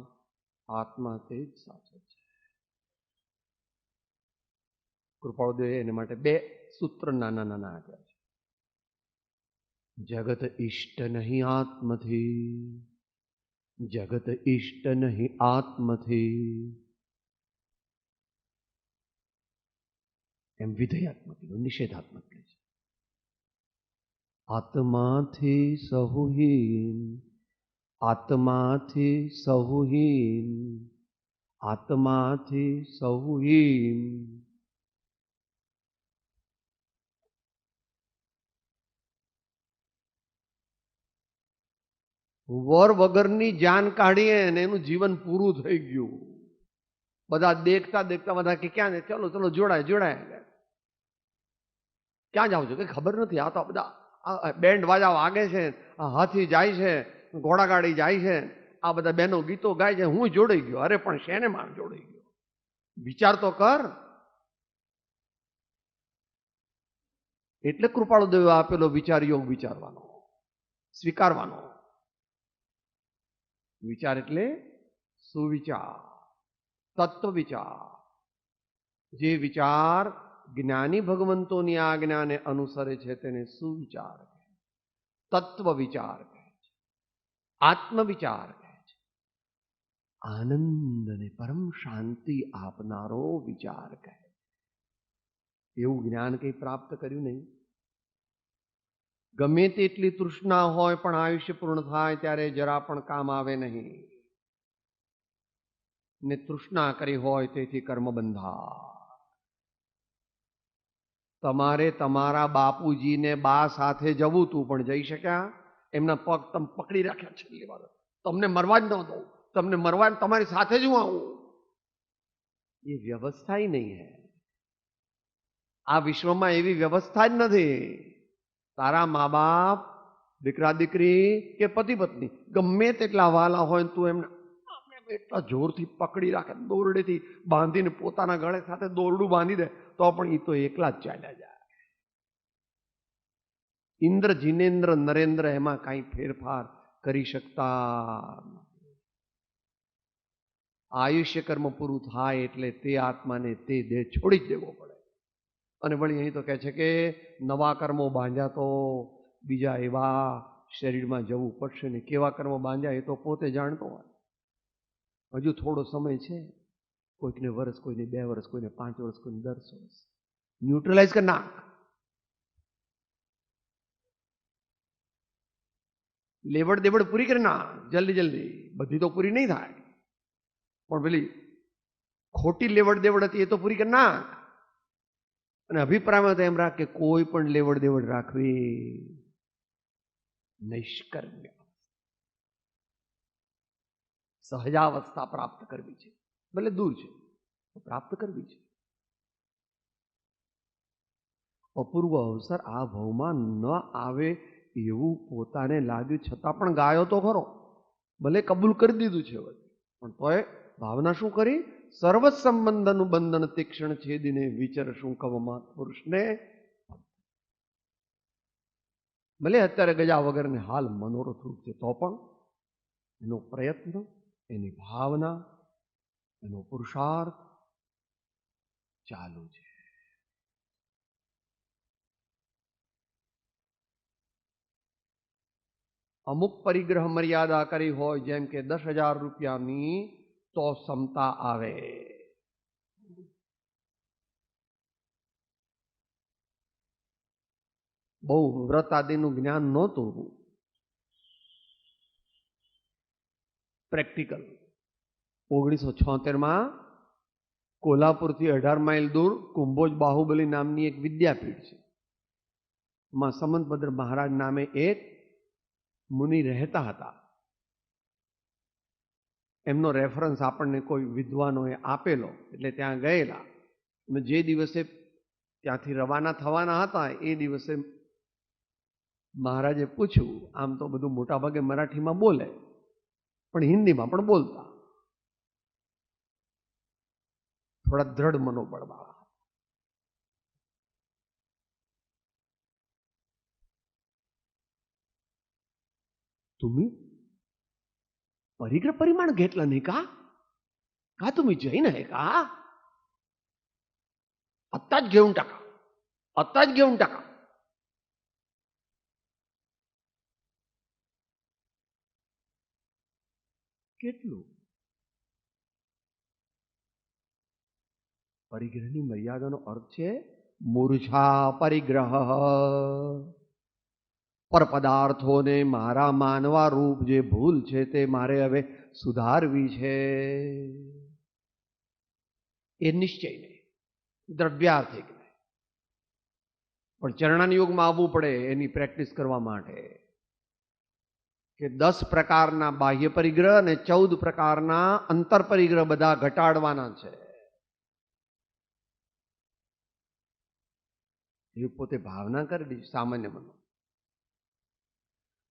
આત્મા તે જ સાચો છે. કૃપાળુદેવે એને માટે 2 સૂત્ર નાના નાના આપ્યા છે. જગત ઇષ્ટ નહીં આત્મથી, જગત ઇષ્ટ નહીં આત્મથી, એમ વિધેયાત્મક નિષેધાત્મક કહે છે. આત્માથી સહુહીન, આત્માથી સહુહીન, આત્માથી સહુહીન. વર વગરની જાન કાઢીએ અને એનું જીવન પૂરું થઈ ગયું. બધા દેખતા દેખતા બધા કે ક્યાં ચલો ચલો જોડાય જોડાય. ક્યાં જાવ છો કે ખબર નથી. આ તો બધા બેન્ડ વાજા વાગે છે, હાથી જાય છે, ઘોડાગાડી જાય છે, આ બધા બહેનો ગીતો ગાય છે, હું જોડાઈ ગયો. અરે પણ શેને માં જોડાઈ ગયો? વિચાર તો કર. એટલે કૃપાળુદેવે આપેલો વિચાર યોગ વિચારવાનો, સ્વીકારવાનો. વિચાર એટલે સુવિચાર, તત્વ વિચાર. જે વિચાર જ્ઞાની ભગવંતોની આજ્ઞાને અનુસરે છે તેને સુવિચાર કહે, તત્વ વિચાર કહે છે, આત્મવિચાર કહે છે. આનંદ અને પરમ શાંતિ આપનારો વિચાર કહે. એવું જ્ઞાન કંઈ પ્રાપ્ત કર્યું નહીં. ગમે તેટલી તૃષ્ણા હોય પણ આયુષ્ય પૂર્ણ થાય ત્યારે જરા પણ કામ આવે નહીં. ને તૃષ્ણા કરી હોય તેથી કર્મ બંધા. તમારે તમારા બાપુજીને બા સાથે જવું તું પણ જઈ શક્યા? એમના પગ તમે પકડી રાખ્યા છેલ્લી વાર. તમને મરવા જ ન દઉં, તમને મરવા તમારી સાથે જ હું આવું. એ વ્યવસ્થા નહીં હે. આ વિશ્વમાં એવી વ્યવસ્થા જ નથી. તારા મા બાપ, દીકરા દીકરી કે પતિ પત્ની ગમે તેટલા વાલા હોય તું એમને એટલા જોરથી પકડી રાખે, દોરડેથી બાંધીને પોતાના ગળે સાથે દોરડું બાંધી દે તો પણ એ તો એકલા જ ચાલ્યા જાય. ઇન્દ્ર, જીનેન્દ્ર, નરેન્દ્ર એમાં કાંઈ ફેરફાર કરી શકતા નથી. આયુષ્ય કર્મ પૂરું થાય એટલે તે આત્માને તે દેહ છોડી જ દેવો પડે. અને વળી અહીં તો કહે છે કે નવા કર્મો બાંધ્યા તો બીજા એવા શરીરમાં જવું પડશે ને. કેવા કર્મો બાંધ્યા એ તો પોતે જાણતો હોય. હજુ થોડો સમય છે. કોઈકને વર્ષ, કોઈને 2 વર્ષ, કોઈને 5 વર્ષ, કોઈને 10 વર્ષ. ન્યુટ્રલાઇઝ કર નાખ. લેવડ દેવડ પૂરી કરી નાખ જલ્દી જલ્દી. બધી તો પૂરી નહીં થાય પણ પેલી ખોટી લેવડ દેવડ હતી એ તો પૂરી કરી નાખ. અને અભિપ્રાયમાં તો એમ રાખ કે કોઈ પણ લેવડ દેવડ રાખવી નૈષ્કર્મ્ય, સહજાવસ્થા પ્રાપ્ત કરવી છે. ભલે દૂર છે, પ્રાપ્ત કરવી છે. અપૂર્વ અવસર આ ભવમાં ન આવે એવું પોતાને લાગ્યું છતાં પણ ગાયો તો ખરો. ભલે કબૂલ કરી દીધું છે પણ તોય ભાવના શું કરી? સર્વ સંબંધનું બંધન તીક્ષ્ણ છેદીને વિચર શું કવમાં પુરુષને. ભલે અત્યારે ગજા વગરને હાલ મનોરથ રૂપ છે તો પણ એનો પ્રયત્ન, એની ભાવના, એનો પુરુષાર્થ ચાલુ છે. અમુક પરિગ્રહ મર્યાદા કરી હોય જેમ કે 10,000 રૂપિયાની તો ક્ષમતા આવે. બહુ વ્રત આદિનું જ્ઞાન નહોતું. પ્રેક્ટિકલ 1976માં કોલ્હાપુરથી 18 માઇલ દૂર કુંભોજ બાહુબલી નામની એક વિદ્યાપીઠ છે. માં સમંતભદ્ર મહારાજ નામે એક મુનિ રહેતા હતા. એમનો રેફરન્સ આપણને કોઈ વિદ્વાનોએ આપેલો એટલે ત્યાં ગયેલા. અને જે દિવસે ત્યાંથી રવાના થવાના હતા એ દિવસે મહારાજે પૂછ્યું, આમ તો બધું મોટાભાગે મરાઠીમાં બોલે પણ હિન્દીમાં પણ બોલતા, થોડા દ્રઢ મનોબળ વાળા. तुम्ही परिग्रह परिमाण घेतलं नाही का? का तुम्ही जैन आहे का? आत्ताच घेऊन टाका, आत्ताच घेऊन टाका. કેટલું? પરિગ્રહની મર્યાદાનો અર્થ છે મૂર્છા પરિગ્રહ. પર પદાર્થોને મારા માનવા રૂપ જે ભૂલ છે તે મારે હવે સુધારવી છે. એ નિશ્ચય નહીં, દ્રવ્યાર્થિક નહીં. પણ ચરણાન યોગમાં આવવું પડે એની પ્રેક્ટિસ કરવા માટે કે 10 પ્રકારના બાહ્ય પરિગ્રહ અને 14 પ્રકારના અંતર પરિગ્રહ બધા ઘટાડવાના છે. એ પોતે ભાવના કરી દીધી સામાન્ય મનો.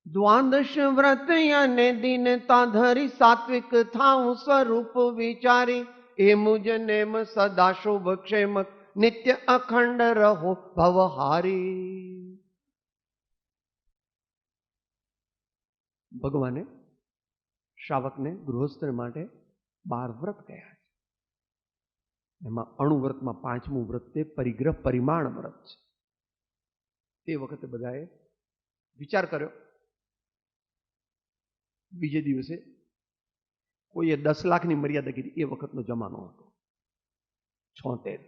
દ્વાદશ વ્રત અને દિનતા ધરી સાત્વિક થાઉં સ્વરૂપ વિચારી એ મુજ નેમ સદા શુભ ક્ષેમ નિત્ય અખંડ રહો ભવહારી. ભગવાને શ્રાવકને ગૃહસ્થ માટે 12 વ્રત કયા છે. એમાં અણુવ્રતમાં 5મું વ્રત તે પરિગ્રહ પરિમાણ વ્રત છે. તે વખતે બધાએ વિચાર કર્યો. બીજે દિવસે કોઈએ 10 લાખની મર્યાદા કીધી. એ વખતનો જમાનો હતો 76.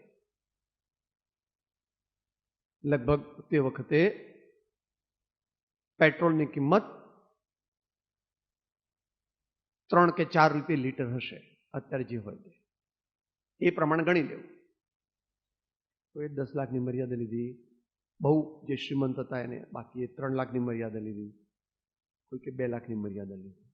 લગભગ તે વખતે પેટ્રોલની કિંમત 3 કે 4 રૂપિયા લીટર હશે. અત્યારે જે હોય તે એ પ્રમાણે ગણી લેવું. તો એ 10 લાખની મર્યાદા લીધી. બહુ જે શ્રીમંત હતા એને બાકી 3 લાખની મર્યાદા લીધી. કોઈ કે 2 લાખની મર્યાદા લીધી.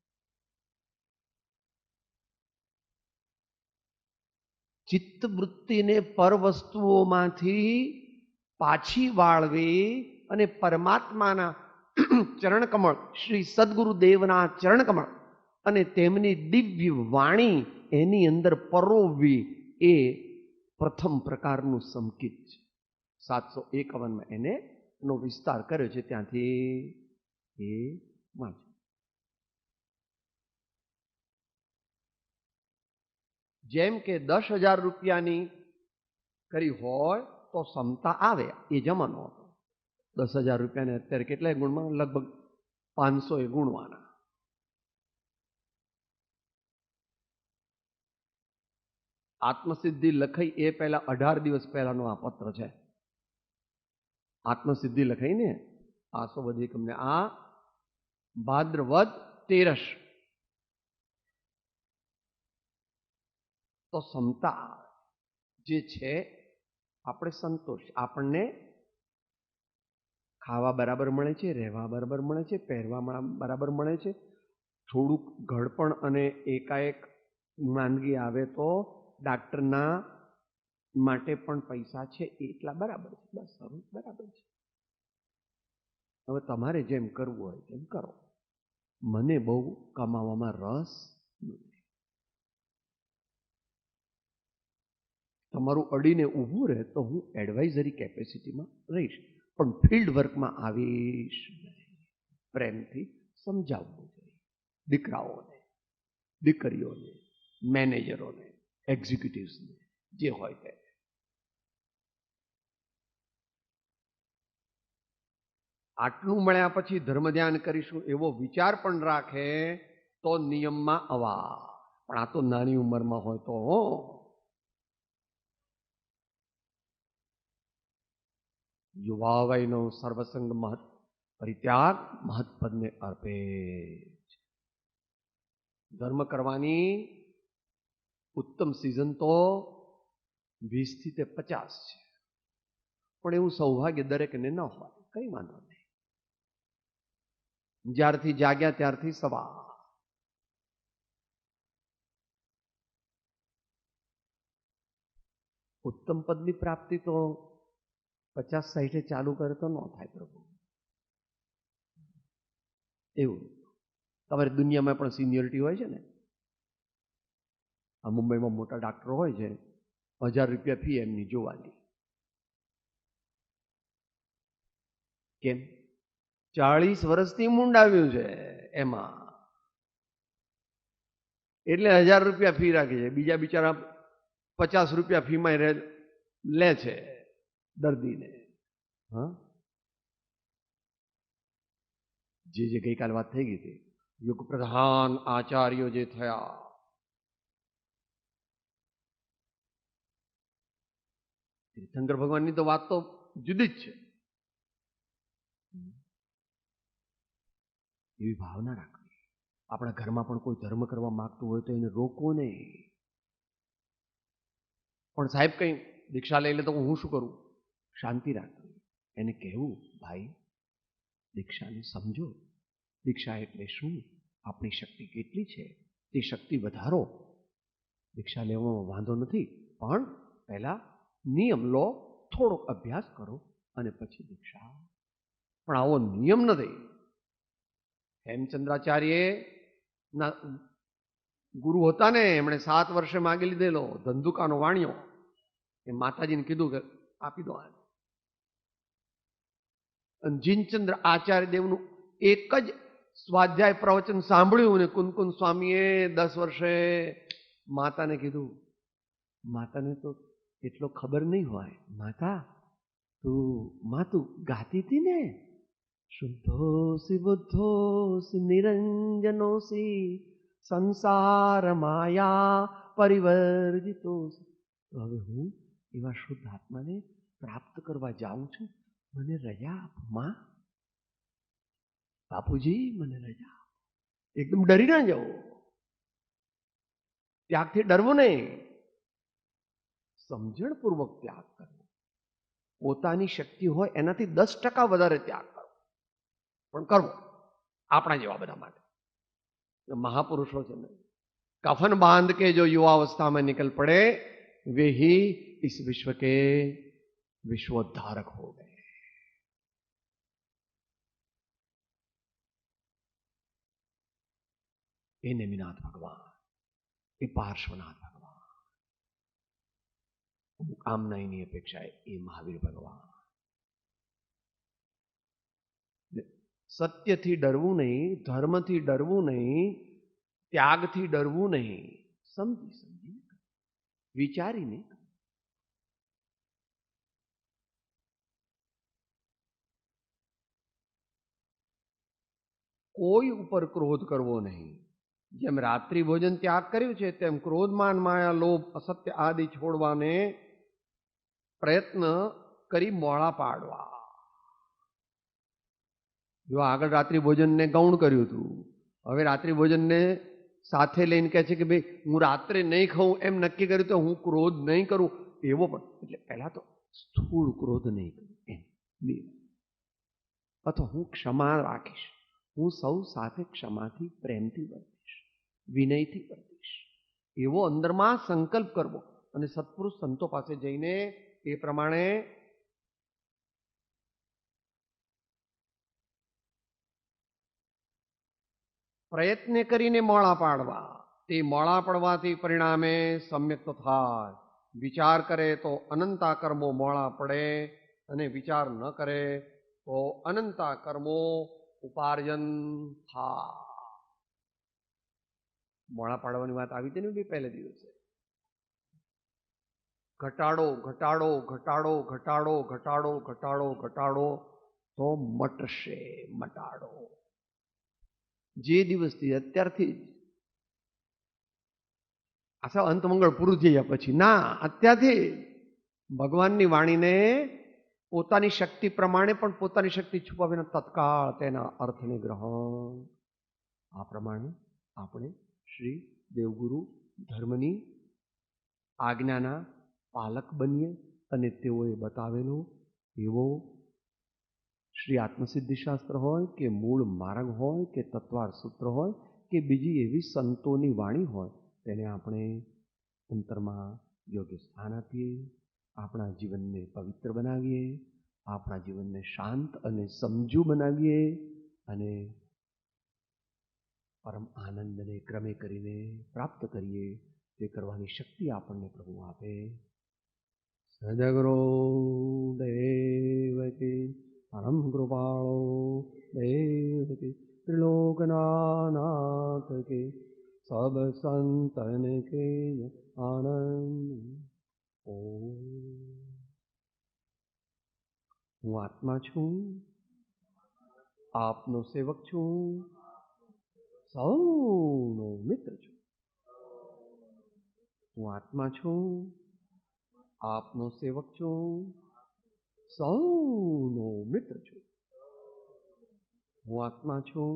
ચિત્ત વૃત્તિને પર વસ્તુઓમાંથી પાછી વાળવી અને પરમાત્માના ચરણકમળ શ્રી સદગુરુદેવના ચરણકમળ અને તેમની દિવ્ય વાણી એની અંદર પરોવવી એ પ્રથમ પ્રકારનું સંકિત છે. 751માં એને નો વિસ્તાર કર્યો છે. ત્યાંથી એ વાંચો. જેમ કે 10,000 રૂપિયાની કરી હોય તો ક્ષમતા આવે. એ જમાનો હતો. 10,000 રૂપિયાને અત્યારે કેટલાય ગુણમાં? લગભગ 500 એ ગુણવાના. આત્મસિદ્ધિ લખાઈ એ પહેલા 18 દિવસ પહેલાનો આ પત્ર છે. આત્મસિદ્ધિ લખાઈ ને 800 એકમને આ ભાદ્રવદ 13 તો ક્ષમતા જે છે આપણે સંતોષ. આપણને ખાવા બરાબર મળે છે, રહેવા બરાબર મળે છે, પહેરવા બરાબર મળે છે. થોડુંક ઘડપણ અને એકાએક માંદગી આવે તો ડાક્ટરના માટે પણ પૈસા છે એટલા બરાબર છે. બસ હવે બરાબર છે. હવે તમારે જેમ કરવું હોય તેમ કરો. મને બહુ કમાવામાં રસ નથી. તમારું અડીને ઊભું રહે તો હું એડવાઇઝરી કેપેસિટીમાં રહીશ, પણ ફિલ્ડ વર્કમાં આવીશ નહીં. પ્રેમથી સમજાવવું જોઈએ દીકરાઓને, દીકરીઓને, મેનેજરોને, એક્ઝિક્યુટિવ્સને, જે હોય તે. આટલું મળ્યા પછી ધર્મ ધ્યાન કરીશું એવો વિચાર પણ રાખે તો નિયમમાં અવા. પણ આ તો નાની ઉંમરમાં હોય તો યુવા વયનો સર્વસંગ મહત પરિત્યાગ મહત્પદને અર્પે. ધર્મ કરવાની ઉત્તમ સિઝન તો 20 થી 50 છે. પણ એવું સૌભાગ્ય દરેકને ન હોય. કઈ વાંધો નહીં. જ્યારથી જાગ્યા ત્યારથી સવાર. ઉત્તમ પદની પ્રાપ્તિ તો 50-60 ચાલુ કરે તો ન થાય પ્રભુ. એવું તમારી દુનિયામાં પણ સિનિયરિટી હોય છે ને. આ મુંબઈમાં મોટા ડાક્ટરો હોય છે, 1000 રૂપિયા ફી એમની જોવાની. કેમ? 40 વર્ષથી મૂંડાવ્યું છે એમાં, એટલે 1000 રૂપિયા ફી રાખી છે. બીજા બિચારા 50 રૂપિયા ફીમાં લે છે દર્દીને. હા, જે ગઈકાલ વાત થઈ ગઈ હતી, યુગ પ્રધાન આચાર્યો જે થયા, તીર્થંકર ભગવાનની તો વાત તો જુદી જ છે. એવી ભાવના રાખવી. આપણા ઘરમાં પણ કોઈ ધર્મ કરવા માંગતું હોય તો એને રોકો નહીં. પણ સાહેબ કઈ દીક્ષા લઈ લે તો હું શું કરું? શાંતિ રાખવી. એને કહેવું, ભાઈ દીક્ષાને સમજો. દીક્ષા એટલે શું? આપણી શક્તિ કેટલી છે તે શક્તિ વધારો. દીક્ષા લેવામાં વાંધો નથી, પણ પહેલા નિયમ લો, થોડોક અભ્યાસ કરો અને પછી દીક્ષા. પણ આવો નિયમ નથી. હેમચંદ્રાચાર્ય ના ગુરુ હતા ને, એમણે 7 વર્ષે માગી લીધેલો ધંધુકાનો વાણિયો. એ માતાજીને કીધું કે આપી દો. અને જીનચંદ્ર આચાર્ય દેવનું એક જ સ્વાધ્યાય પ્રવચન સાંભળ્યું ને કુનકુન સ્વામીએ 10 વર્ષે માતાને કીધું, માતાને તો એટલો ખબર નહીં હોય, માતા તું ગાતી હતી ને, શુદ્ધોસી બુદ્ધોસી નિરંજનોસી સંસાર માયા પરિવર્જિતોસી. તો હવે હું એવા શુદ્ધ આત્માને પ્રાપ્ત કરવા જાઉં છું, મને રજા આપો માં, બાપુજી મને રજા આપો. એકદમ ડરી ના જાઓ, ત્યાગથી ડરવું નહીં, સમજણપૂર્વક ત્યાગ કરવો. પોતાની શક્તિ હોય એનાથી 10% વધારે ત્યાગ કરવો, પણ કરવો આપણા જેવા બધા માટે. મહાપુરુષો છે ને, कफन बांध के जो युवावस्था में निकल पड़े वे ही इस विश्व के विश्वोद्धारक हो गए. એ નેમિનાથ ભગવાન, એ પાર્શ્વનાથ ભગવાન, કામનાની અપેક્ષાએ એ મહાવીર ભગવાન. સત્યથી ડરવું નહીં, ધર્મથી ડરવું નહીં, ત્યાગથી ડરવું નહીં, સમજી સમજીને વિચારીને. કોઈ ઉપર ક્રોધ કરવો નહીં. જેમ રાત્રિ ભોજન ત્યાગ કર્યું છે તેમ ક્રોધ માન માયા લોભ અસત્ય આદિ છોડવાને પ્રયત્ન કરી મોળા પાડવા. જો આગળ રાત્રિ ભોજનને ગૌણ કર્યું હતું, હવે રાત્રિ ભોજનને સાથે લઈને કહે છે કે ભાઈ હું રાત્રે નહીં ખાઉં એમ નક્કી કર્યું તો હું ક્રોધ નહીં કરું એવો પણ. એટલે પહેલા તો સ્થૂળ ક્રોધ નહીં કરું એમ, અથવા હું ક્ષમા રાખીશ, હું સૌ સાથે ક્ષમાથી પ્રેમથી વર્તીશ, વિનયથી વર્તીશ, એવો અંદરમાં સંકલ્પ કરવો અને સત્પુરુષ સંતો પાસે જઈને એ પ્રમાણે પ્રયત્ન કરીને મોળા પાડવા. તે મોળા પડવાથી પરિણામે સમ્યક તો થાય. વિચાર કરે તો અનંતા કર્મો મોળા પડે અને વિચાર ન કરે તો અનંતા કર્મો ઉપાર્જન થાય. મોળા પાડવાની વાત આવી હતી ને બી પહેલે દિવસે. ઘટાડો ઘટાડો ઘટાડો ઘટાડો ઘટાડો ઘટાડો ઘટાડો તો મટશે, મટાડો. જે દિવસથી અત્યારથી જ આશા અંતમંગળ પૂરું થઈ ગયા પછી ના, અત્યારથી ભગવાનની વાણીને પોતાની શક્તિ પ્રમાણે પણ પોતાની શક્તિ છુપાવીને તત્કાળ તેના અર્થને ગ્રહણ. આ પ્રમાણે આપણે શ્રી દેવગુરુ ધર્મની આજ્ઞાના પાલક બનીએ અને તેઓએ બતાવેલો એવો શ્રી આત્મસિદ્ધિ શાસ્ત્ર હોય કે મૂળ માર્ગ હોય કે તત્વાર સૂત્ર હોય કે બીજી એવી સંતોની વાણી હોય તેને આપણે અંતરમાં યોગ્ય સ્થાન આપીએ, આપણા જીવનને પવિત્ર બનાવીએ, આપણા જીવનને શાંત અને સમજુ બનાવીએ અને પરમ આનંદને ક્રમે કરીને પ્રાપ્ત કરીએ. તે કરવાની શક્તિ આપણને પ્રભુ આપે. સદગુરુ દેવકી પરમ કૃપાળો દેવકી ત્રિલોકનાથ કે સબ સંતન કે આનંદ. હું આત્મા છું, આપનો સેવક છું, સૌનો મિત્ર છું. હું આત્મા છું, આપનો સેવક છું, સૌનો મિત્ર છું. હું આત્મા છું,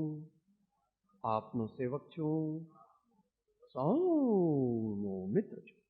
આપનો સેવક છું, સૌનો મિત્ર છું.